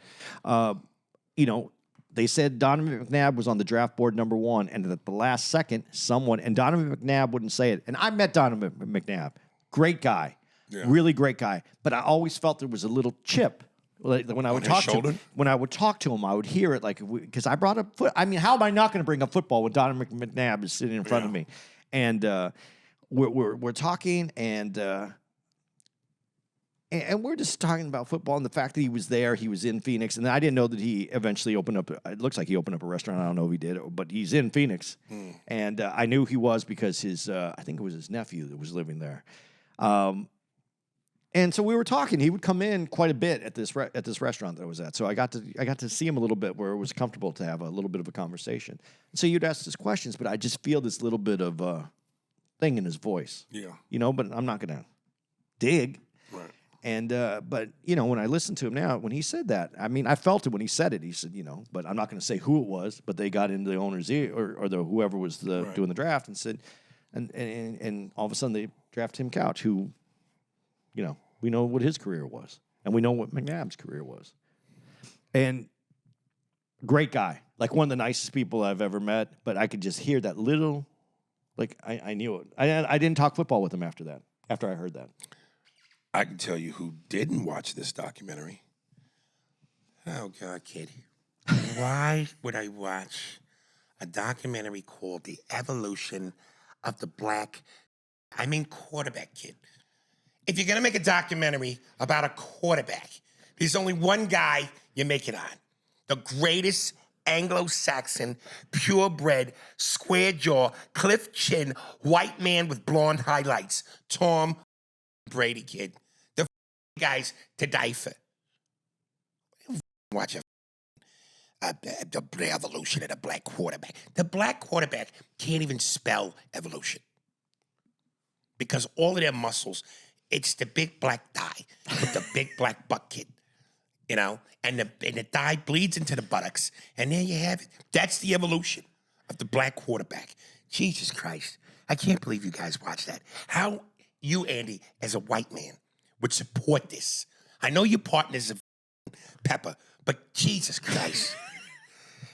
They said Donovan McNabb was on the draft board number 1, and at the last second, and Donovan McNabb wouldn't say it. And I met Donovan McNabb. Great guy. Yeah. Really great guy. But I always felt there was a little chip. Like when I would his talk to shoulder? him, when I would talk to him, I would hear it because I brought up foot. I mean, how am I not going to bring up football when Donovan McNabb is sitting in front of me? And we're talking and we're just talking about football and the fact that he was there, he was in Phoenix, and I didn't know that he eventually opened up. It looks like he opened up a restaurant. I don't know if he did, but he's in Phoenix, and I knew he was because I think it was his nephew that was living there. And so we were talking. He would come in quite a bit at this restaurant that I was at. So I got to see him a little bit where it was comfortable to have a little bit of a conversation. So you'd ask us questions, but I just feel this little bit of thing in his voice. Yeah. But I'm not gonna dig. Right. And but when I listen to him now, when he said that, I mean, I felt it when he said it. He said, but I'm not going to say who it was, but they got into the owner's ear or whoever was doing the draft and said, and all of a sudden they draft Tim Couch, who, we know what his career was, and we know what McNabb's career was, and great guy, like one of the nicest people I've ever met. But I could just hear that little, I knew it. I didn't talk football with him after that. After I heard that. I can tell you who didn't watch this documentary. Oh, God, kid. Why would I watch a documentary called The Evolution of the Black, quarterback, kid? If you're going to make a documentary about a quarterback, there's only one guy you make it on. The greatest Anglo-Saxon, purebred, square jaw, cliff chin, white man with blonde highlights, Tom Brady, kid. The guys to die for. Watch the evolution of the black quarterback. The black quarterback can't even spell evolution because all of their muscles, it's the big black thigh with the big black butt, kid. And the thigh bleeds into the buttocks, and there you have it. That's the evolution of the black quarterback. Jesus Christ. I can't believe you guys watch that. How you, Andy, as a white man, would support this. I know your partner's a Pepper, but Jesus Christ.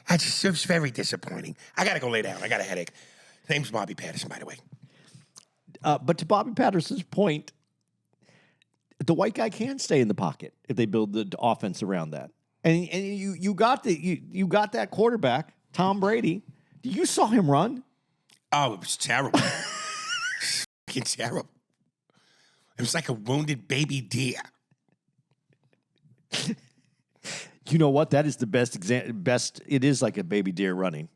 It's very disappointing. I got to go lay down. I got a headache. His name's Bobby Patterson, by the way. But to Bobby Patterson's point, the white guy can stay in the pocket if they build the offense around that. And you got that quarterback, Tom Brady. You saw him run. Oh, it was terrible. Fucking terrible. It was like a wounded baby deer. You know what? That is the best. It is like a baby deer running.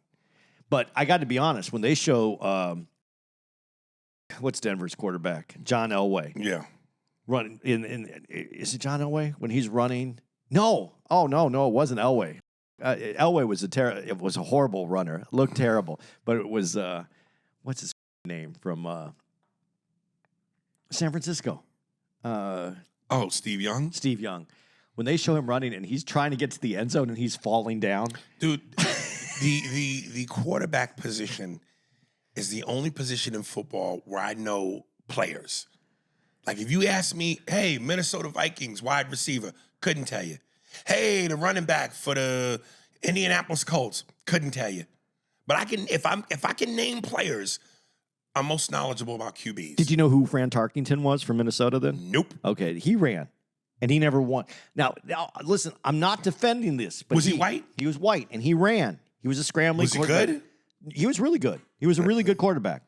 But I got to be honest. When they show, what's Denver's quarterback? John Elway. Yeah. Running is it John Elway when he's running? No. Oh, no, it wasn't Elway. Elway was it was a horrible runner. It looked terrible. But it was, what's his name from San Francisco? Oh, Steve Young? Steve Young. When they show him running and he's trying to get to the end zone and he's falling down. Dude, the quarterback position is the only position in football where I know players. Like if you ask me, hey, Minnesota Vikings wide receiver, couldn't tell you. Hey, the running back for the Indianapolis Colts, couldn't tell you. But I can if I can name players, I'm most knowledgeable about QBs. Did you know who Fran Tarkington was from Minnesota then? Nope. Okay, he ran. And he never won. Now, listen, I'm not defending this. But Was he white? He was white, and he ran. He was a scrambling Was he quarterback. good? He was really good. He was a really good quarterback.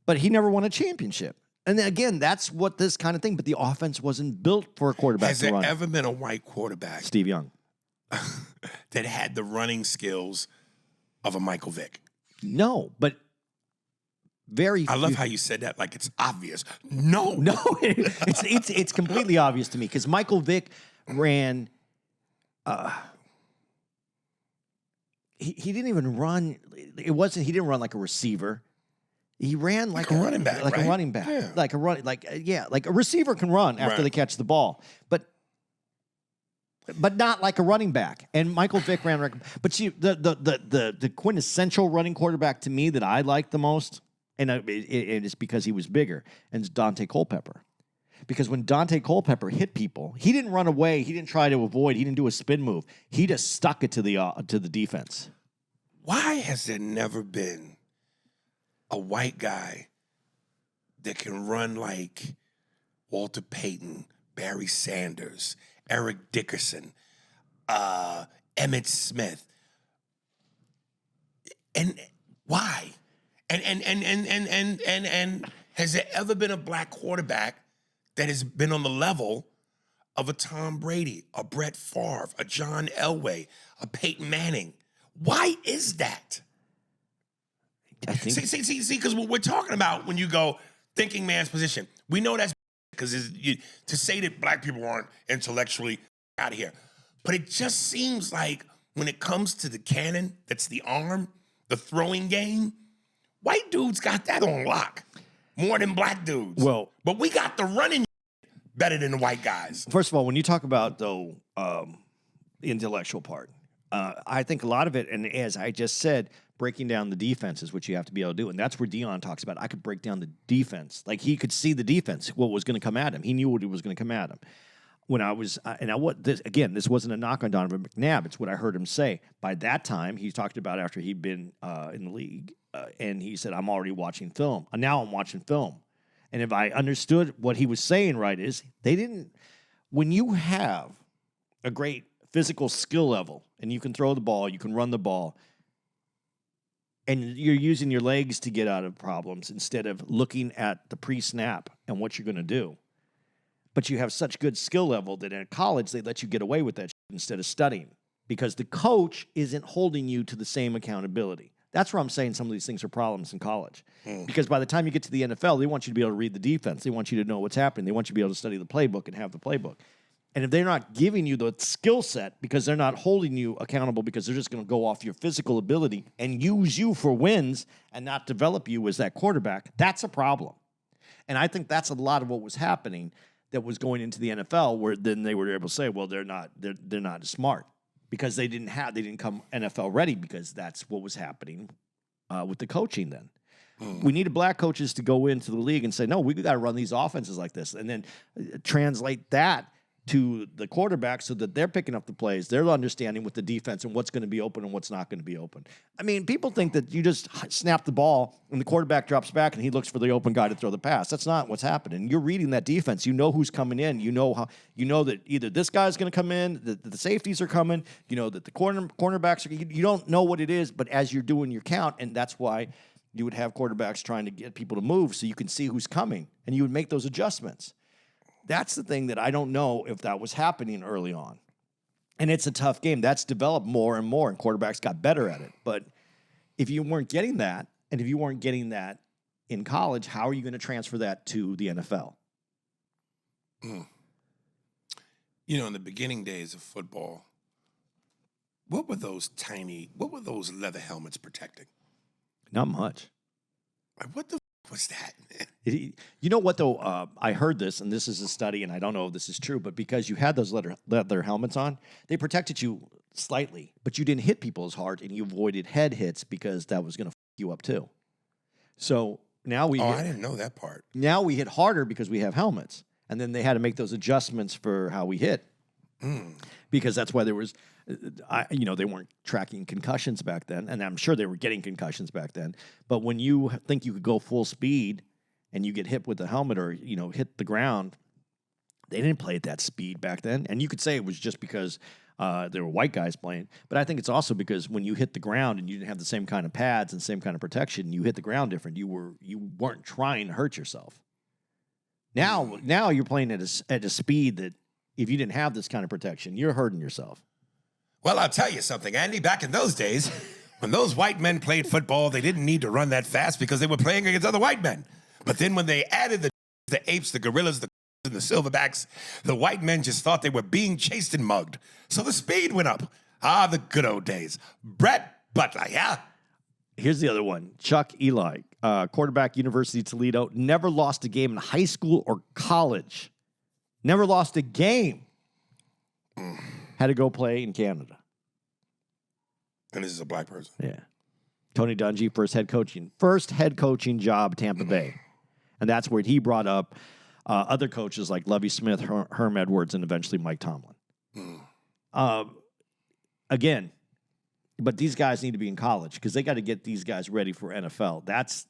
But he never won a championship. And then, again, that's what this kind of thing. But the offense wasn't built for a quarterback Has to there run. ever been a white quarterback Steve Young. that had the running skills of a Michael Vick? No, but very I love few- how you said that like it's obvious. No. No, it's completely obvious to me because Michael Vick ran. He didn't even run. It wasn't. He didn't run like a receiver. He ran like a running back, like right? a running back, Yeah. like a run, like like a receiver can run after Right. they catch the ball, but not like a running back. And Michael Vick ran. But see, the quintessential running quarterback to me that I like the most, and it's because he was bigger, and it's Dante Culpepper. Because when Dante Culpepper hit people, he didn't run away. He didn't try to avoid. He didn't do a spin move. He just stuck it to the defense. Why has there never been a white guy that can run like Walter Payton, Barry Sanders, Eric Dickerson, Emmitt Smith? And why? And has there ever been a black quarterback that has been on the level of a Tom Brady, a Brett Favre, a John Elway, a Peyton Manning? Why is that? I think See, because what we're talking about when you go thinking man's position, we know that's because to say that black people aren't intellectually out of here. But it just seems like when it comes to the cannon, that's the arm, the throwing game, white dudes got that on lock more than black dudes. Well- but we got the running better than the white guys. First of all, when you talk about the intellectual part, I think a lot of it, and as I just said, breaking down the defense is what you have to be able to do, and that's where Dion talks about. I could break down the defense, like he could see the defense, what was going to come at him. He knew what was going to come at him. When I was, this wasn't a knock on Donovan McNabb. It's what I heard him say. By that time, he talked about after he'd been in the league, and he said, "I'm already watching film. And now I'm watching film." And if I understood what he was saying right is they didn't. When you have a great physical skill level and you can throw the ball, you can run the ball, and you're using your legs to get out of problems instead of looking at the pre-snap and what you're going to do. But you have such good skill level that in college they let you get away with that shit instead of studying because the coach isn't holding you to the same accountability. That's where I'm saying some of these things are problems in college. Because by the time you get to the NFL, they want you to be able to read the defense. They want you to know what's happening. They want you to be able to study the playbook and have the playbook. And if they're not giving you the skill set because they're not holding you accountable because they're just going to go off your physical ability and use you for wins and not develop you as that quarterback, that's a problem. And I think that's a lot of what was happening that was going into the NFL where then they were able to say, well, they're not as smart because they didn't come NFL ready because that's what was happening with the coaching then. We needed black coaches to go into the league and say, no, we got to run these offenses like this and then translate that to the quarterback so that they're picking up the plays, they're understanding with the defense and what's going to be open and what's not going to be open. I mean, people think that you just snap the ball and the quarterback drops back and he looks for the open guy to throw the pass. That's not what's happening. You're reading that defense. You know who's coming in. You know that either this guy's going to come in, the safeties are coming, you know that the cornerbacks are. You don't know what it is, but as you're doing your count, and that's why you would have quarterbacks trying to get people to move so you can see who's coming, and you would make those adjustments. That's the thing that I don't know if that was happening early on. And it's a tough game. That's developed more and more, and quarterbacks got better at it. But if you weren't getting that, and if you weren't getting that in college, how are you going to transfer that to the NFL? You know, in the beginning days of football, what were those leather helmets protecting? Not much. Like, what the was that, man? You know what, though? I heard this, and this is a study, and I don't know if this is true, but because you had those leather helmets on, they protected you slightly, but you didn't hit people as hard, and you avoided head hits because that was going to f you up, too. So now I didn't know that part. Now we hit harder because we have helmets. And then they had to make those adjustments for how we hit. Because that's why there was, they weren't tracking concussions back then. And I'm sure they were getting concussions back then. But when you think you could go full speed and you get hit with the helmet or, hit the ground, they didn't play at that speed back then. And you could say it was just because there were white guys playing. But I think it's also because when you hit the ground and you didn't have the same kind of pads and same kind of protection, you hit the ground different. You weren't trying to hurt yourself. Now you're playing at a speed that if you didn't have this kind of protection, you're hurting yourself. Well, I'll tell you something, Andy. Back in those days, when those white men played football, they didn't need to run that fast because they were playing against other white men. But then when they added the apes, the gorillas, and the silverbacks, the white men just thought they were being chased and mugged. So the speed went up. Ah, the good old days. Brett Butler, yeah? Here's the other one. Chuck Eli, quarterback, University of Toledo, never lost a game in high school or college. Never lost a game. Had to go play in Canada. And this is a black person. Yeah. Tony Dungy, first head coaching job, Tampa Bay. And that's where he brought up other coaches like Lovie Smith, Herm Edwards, and eventually Mike Tomlin. Again, but these guys need to be in college because they got to get these guys ready for NFL. That's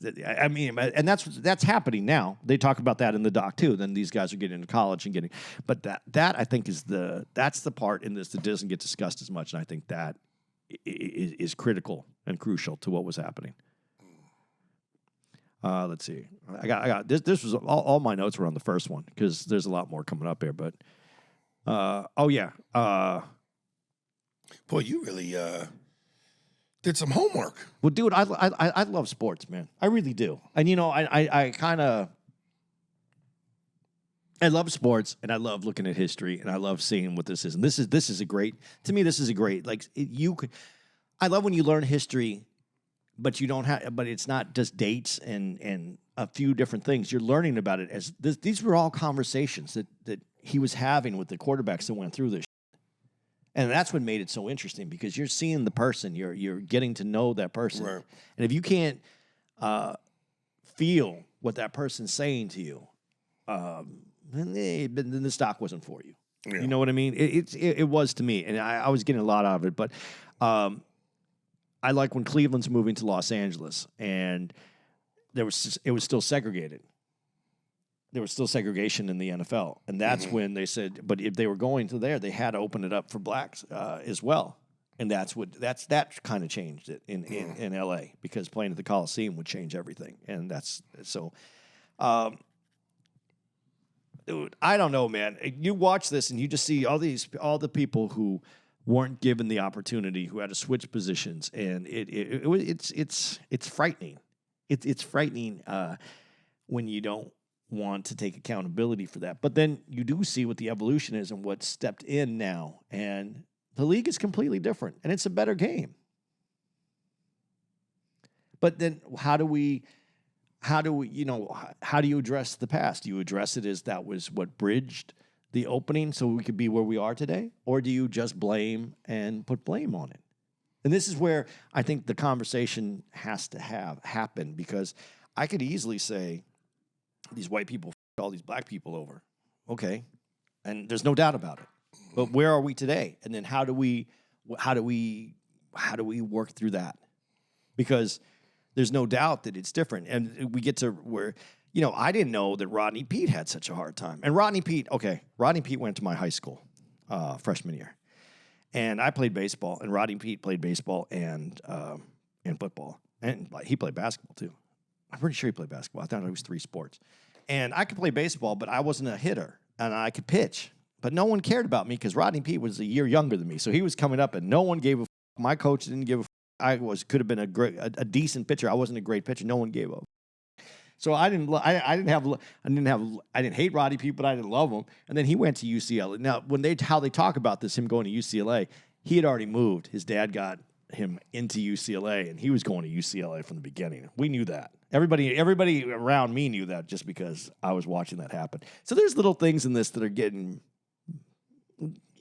happening now. They talk about that in the doc too. Then these guys are getting into college and but that I think that's the part in this that doesn't get discussed as much. And I think that is critical and crucial to what was happening. Let's see. I got this. This was all my notes were on the first one because there's a lot more coming up here. But boy, you really did some homework. Well, dude, I love sports, man. I really do. And I love sports, and I love looking at history, and I love seeing what this is. And this is a great, to me, this is a great, I love when you learn history, but it's not just dates and a few different things. You're learning about it as these were all conversations that he was having with the quarterbacks that went through this. And that's what made it so interesting because you're seeing the person, you're getting to know that person. Right. And if you can't feel what that person's saying to you, then the stock wasn't for you. Yeah. You know what I mean? It was to me, and I was getting a lot out of it. But I like when Cleveland's moving to Los Angeles, and it was still segregated. There was still segregation in the NFL, and that's when they said, but if they were going to there, they had to open it up for blacks as well, and that kind of changed it in LA because playing at the Coliseum would change everything, and that's so. Dude, I don't know, man. You watch this and you just see all the people who weren't given the opportunity, who had to switch positions, and it's frightening. It's frightening when you don't want to take accountability for that. But then you do see what the evolution is and what's stepped in now. And the league is completely different. And it's a better game. But then how do you address the past? Do you address it as that was what bridged the opening so we could be where we are today? Or do you just blame and put blame on it? And this is where I think the conversation has to happen because I could easily say, these white people all these black people over. Okay. And there's no doubt about it. But where are we today? And then how do we work through that? Because there's no doubt that it's different. And we get to where, I didn't know that Rodney Peete had such a hard time. And Rodney Peete went to my high school freshman year. And I played baseball, and Rodney Peete played baseball and football. And he played basketball too. I'm pretty sure he played basketball. I thought it was 3 sports. And I could play baseball, but I wasn't a hitter, and I could pitch. But no one cared about me because Rodney Peete was a year younger than me. So he was coming up, and no one gave a f***. My coach didn't give a f***. Could have been a decent pitcher. I wasn't a great pitcher. No one gave a f***. So I didn't hate Roddy Peete, but I didn't love him. And then he went to UCLA. Now, how they talk about this, him going to UCLA, he had already moved. His dad got him into UCLA, and he was going to UCLA from the beginning. We knew that. Everybody around me knew that just because I was watching that happen. So there's little things in this that are getting.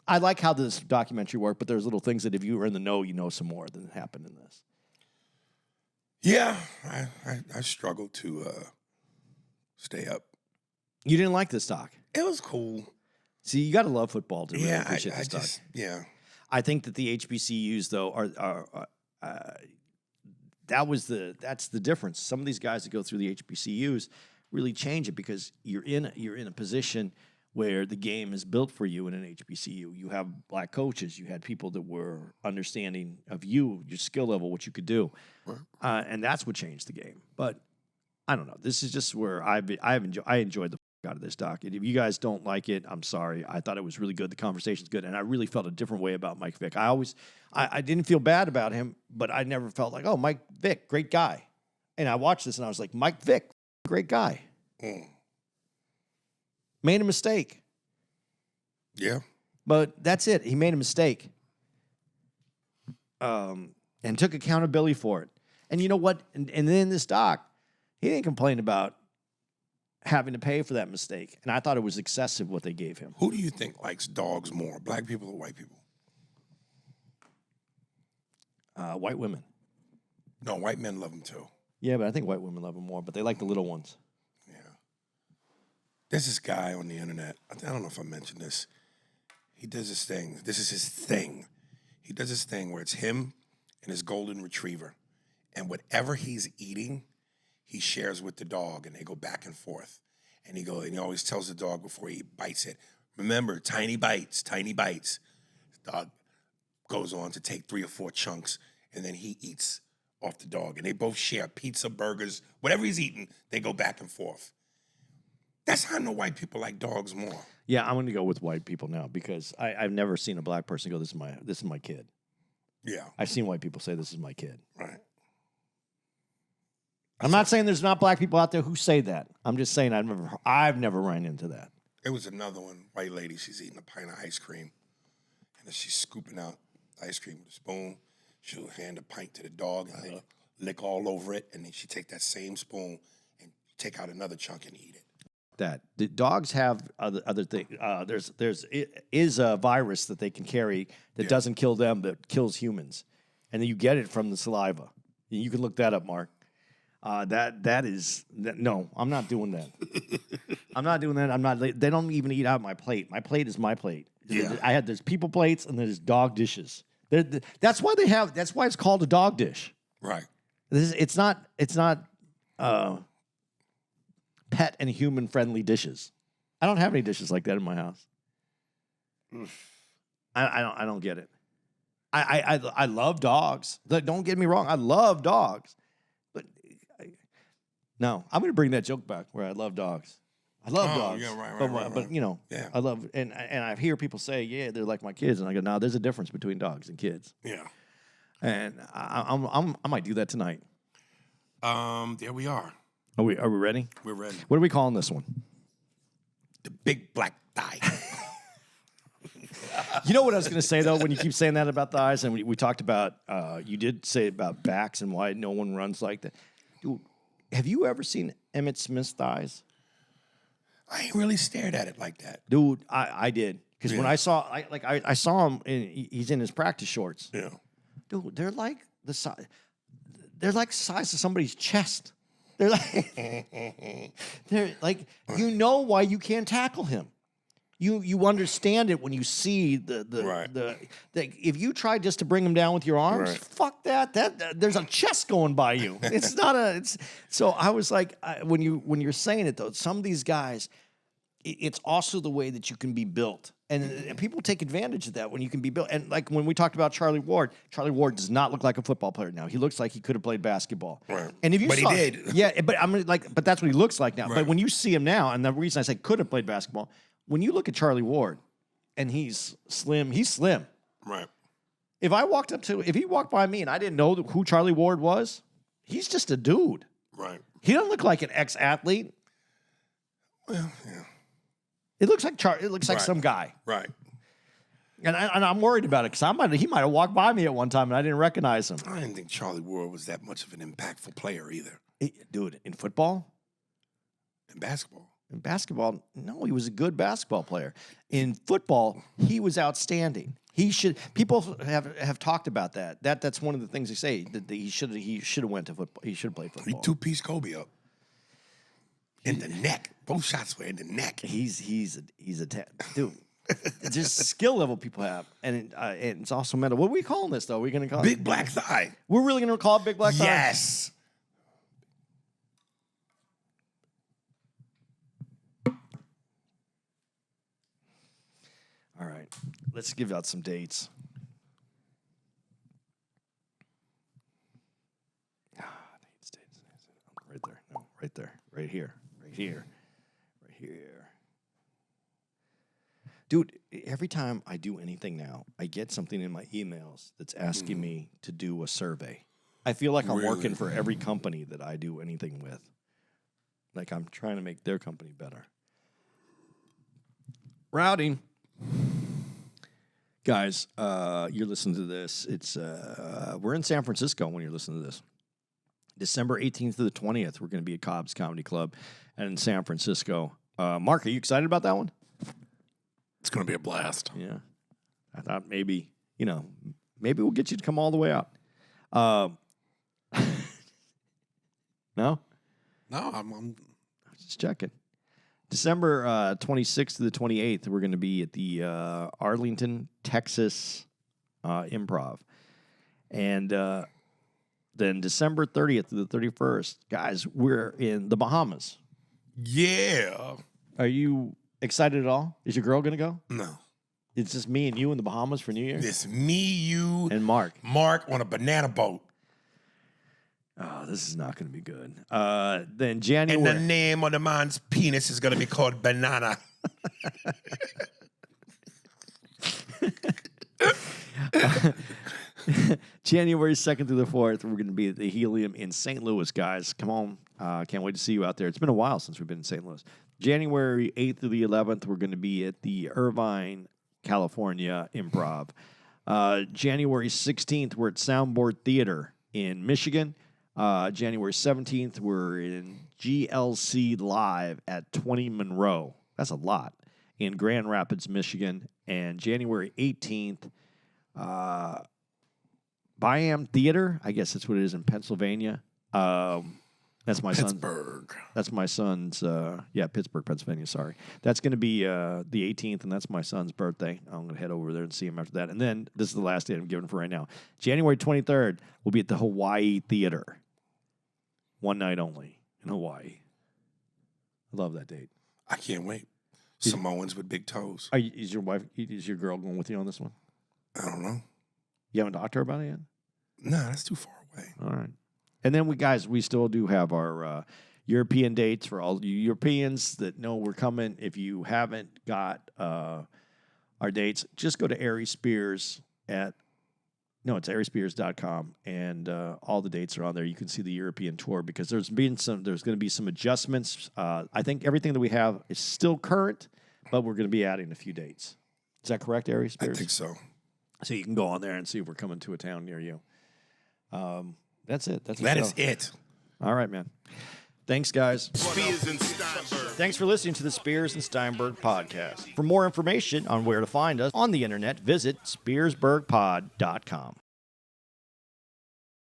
I like how this documentary worked, but there's little things that if you were in the know, you know some more than happened in this. Yeah, I struggled to stay up. You didn't like this doc. It was cool. See, you got to love football to really Yeah, appreciate I this doc. just, yeah. I think that the HBCUs though are that's the difference. Some of these guys that go through the HBCUs really change it because you're in a position where the game is built for you in an HBCU. You have black coaches. You had people that were understanding of you, your skill level, what you could do, and that's what changed the game. But I don't know. This is just where I enjoyed the out of this doc. If you guys don't like it, I'm sorry. I thought it was really good. The conversation's good, and I really felt a different way about Mike Vick. I didn't feel bad about him, but I never felt like, oh, Mike Vick, great guy. And I watched this, and I was like, Mike Vick, great guy. Made a mistake. Yeah. But that's it. He made a mistake. And took accountability for it. And you know what? And then this doc, he didn't complain about having to pay for that mistake. And I thought it was excessive what they gave him. Who do you think likes dogs more, black people or white people? White women. No, white men love them too. Yeah, but I think white women love them more, but they like the little ones. Yeah. There's this guy on the internet. I don't know if I mentioned this. He does this thing. This is his thing. He does this thing where it's him and his golden retriever. And whatever he's eating, he shares with the dog, and they go back and forth. And he always tells the dog before he bites it, remember, tiny bites, tiny bites. The dog goes on to take 3 or 4 chunks, and then he eats off the dog. And they both share pizza, burgers, whatever he's eating, they go back and forth. That's how I know white people like dogs more. Yeah, I'm going to go with white people now because I've never seen a black person go, this is my kid. Yeah. I've seen white people say, this is my kid. Right. I'm not saying there's not black people out there who say that. I'm just saying I've never run into that. It was another one, white lady, she's eating a pint of ice cream. And as she's scooping out ice cream with a spoon, she'll hand a pint to the dog and they lick all over it. And then she take that same spoon and take out another chunk and eat it. That the dogs have other things. There's a virus that they can carry that doesn't kill them but kills humans, and then you get it from the saliva. You can look that up, Mark. No, I'm not doing that. I'm not doing that. They don't even eat out my plate. My plate is my plate. Yeah. There's people plates and there's dog dishes. That's why it's called a dog dish. Right. It's not pet and human friendly dishes. I don't have any dishes like that in my house. I don't get it. I love dogs. Don't get me wrong. I love dogs. But no, I'm going to bring that joke back where I love dogs. I love dogs. Yeah, right, but you know, Yeah. I love and I hear people say, yeah, they're like my kids, and I go, no, there's a difference between dogs and kids. Yeah. And I might do that tonight. There we are. Are we ready? We're ready. What are we calling this one? The big black thigh. You know what I was going to say, though, when you keep saying that about thighs, and we talked about, you did say about backs and why no one runs like that. Dude, have you ever seen Emmitt Smith's thighs? I ain't really stared at it like that. Dude, I did. Because when I saw him, he's in his practice shorts. Yeah. Dude, they're like the size of somebody's chest. They're like, you know why you can't tackle him. You understand it when you see the if you try just to bring him down with your arms, fuck that. There's a chest going by you. It's not so I was like, when you're saying it though, some of these guys, it's also the way that you can be built. And people take advantage of that when you can be built. And like when we talked about Charlie Ward does not look like a football player now. He looks like he could have played basketball. Right. And if you But he saw, did. Yeah, but but that's what he looks like now. Right. But when you see him now, and the reason I say could have played basketball, when you look at Charlie Ward and he's slim. Right. If he walked by me and I didn't know who Charlie Ward was, he's just a dude. Right. He doesn't look like an ex-athlete. Well, yeah. It looks like it looks like Right. some guy. Right. And I'm worried about it because he might have walked by me at one time and I didn't recognize him. I didn't think Charlie Ward was that much of an impactful player either. Dude, in football, In basketball. in basketball, no, he was a good basketball player. In football, he was outstanding. People have talked about that. That's one of the things they say that he should have went to football. He should have played He football. two-piece Kobe up. In the neck. Both shots were in the neck. He's a dude. It's just skill level people have, and it's also mental. What are we calling this though? We're gonna call Big it black thigh. We're really gonna call it Big Black Thigh? Yes. All right, let's give out some dates. Dates. Right there. No, right there. Right here. Right here. Right here. Dude, every time I do anything now, I get something in my emails that's asking me to do a survey. I feel like I'm working for every company that I do anything with. Like I'm trying to make their company better. Routing. Guys, you're listening to this. It's we're in San Francisco when you're listening to this. December 18th to the 20th, we're going to be at Cobb's Comedy Club and in San Francisco. Mark, are you excited about that one? It's going to be a blast. Yeah. I thought maybe we'll get you to come all the way out. No? No, I'm Just checking. December 26th to the 28th, we're going to be at the Arlington, Texas Improv. And then December 30th to the 31st, guys, we're in the Bahamas. Yeah. Are you excited at all? Is your girl going to go? No. It's just me and you in the Bahamas for New Year's? It's me, you, And Mark. Mark on a banana boat. Oh, this is not going to be good. Then And January. the name of the man's penis is going to be called Banana. January 2nd through the 4th, we're going to be at the Helium in St. Louis, guys. Come on. Can't wait to see you out there. It's been a while since we've been in St. Louis. January 8th through the 11th, we're going to be at the Irvine, California Improv. January 16th, we're at Soundboard Theater in Michigan. January 17th, we're in GLC Live at 20 Monroe. That's a lot. In Grand Rapids, Michigan. And January 18th, Byam Theater, I guess that's what it is in Pennsylvania. That's my son's. Pittsburgh. That's my son's. Pittsburgh, Pennsylvania. Sorry, that's going to be the 18th, and that's my son's birthday. I'm going to head over there and see him after that. And then this is the last date I'm giving for right now. January 23rd, we'll be at the Hawaii Theater. One night only in Hawaii. I love that date. I can't wait. Samoans with big toes. Is your girl going with you on this one? I don't know. You haven't talked to her about it yet? Nah, that's too far away. All right. And then we still do have our European dates for all you Europeans that know we're coming. If you haven't got our dates, just go to Ari Spears it's arispears.com, and all the dates are on there. You can see the European tour because there's going to be some adjustments. I think everything that we have is still current, but we're going to be adding a few dates. Is that correct, Ari I Spears? think so. So you can go on there and see if we're coming to a town near you. That's it. That's the That show. is it. All right, man. Thanks, guys. Spears and Steinberg. Thanks for listening to the Spears and Steinberg podcast. For more information on where to find us on the internet, visit spearsburgpod.com.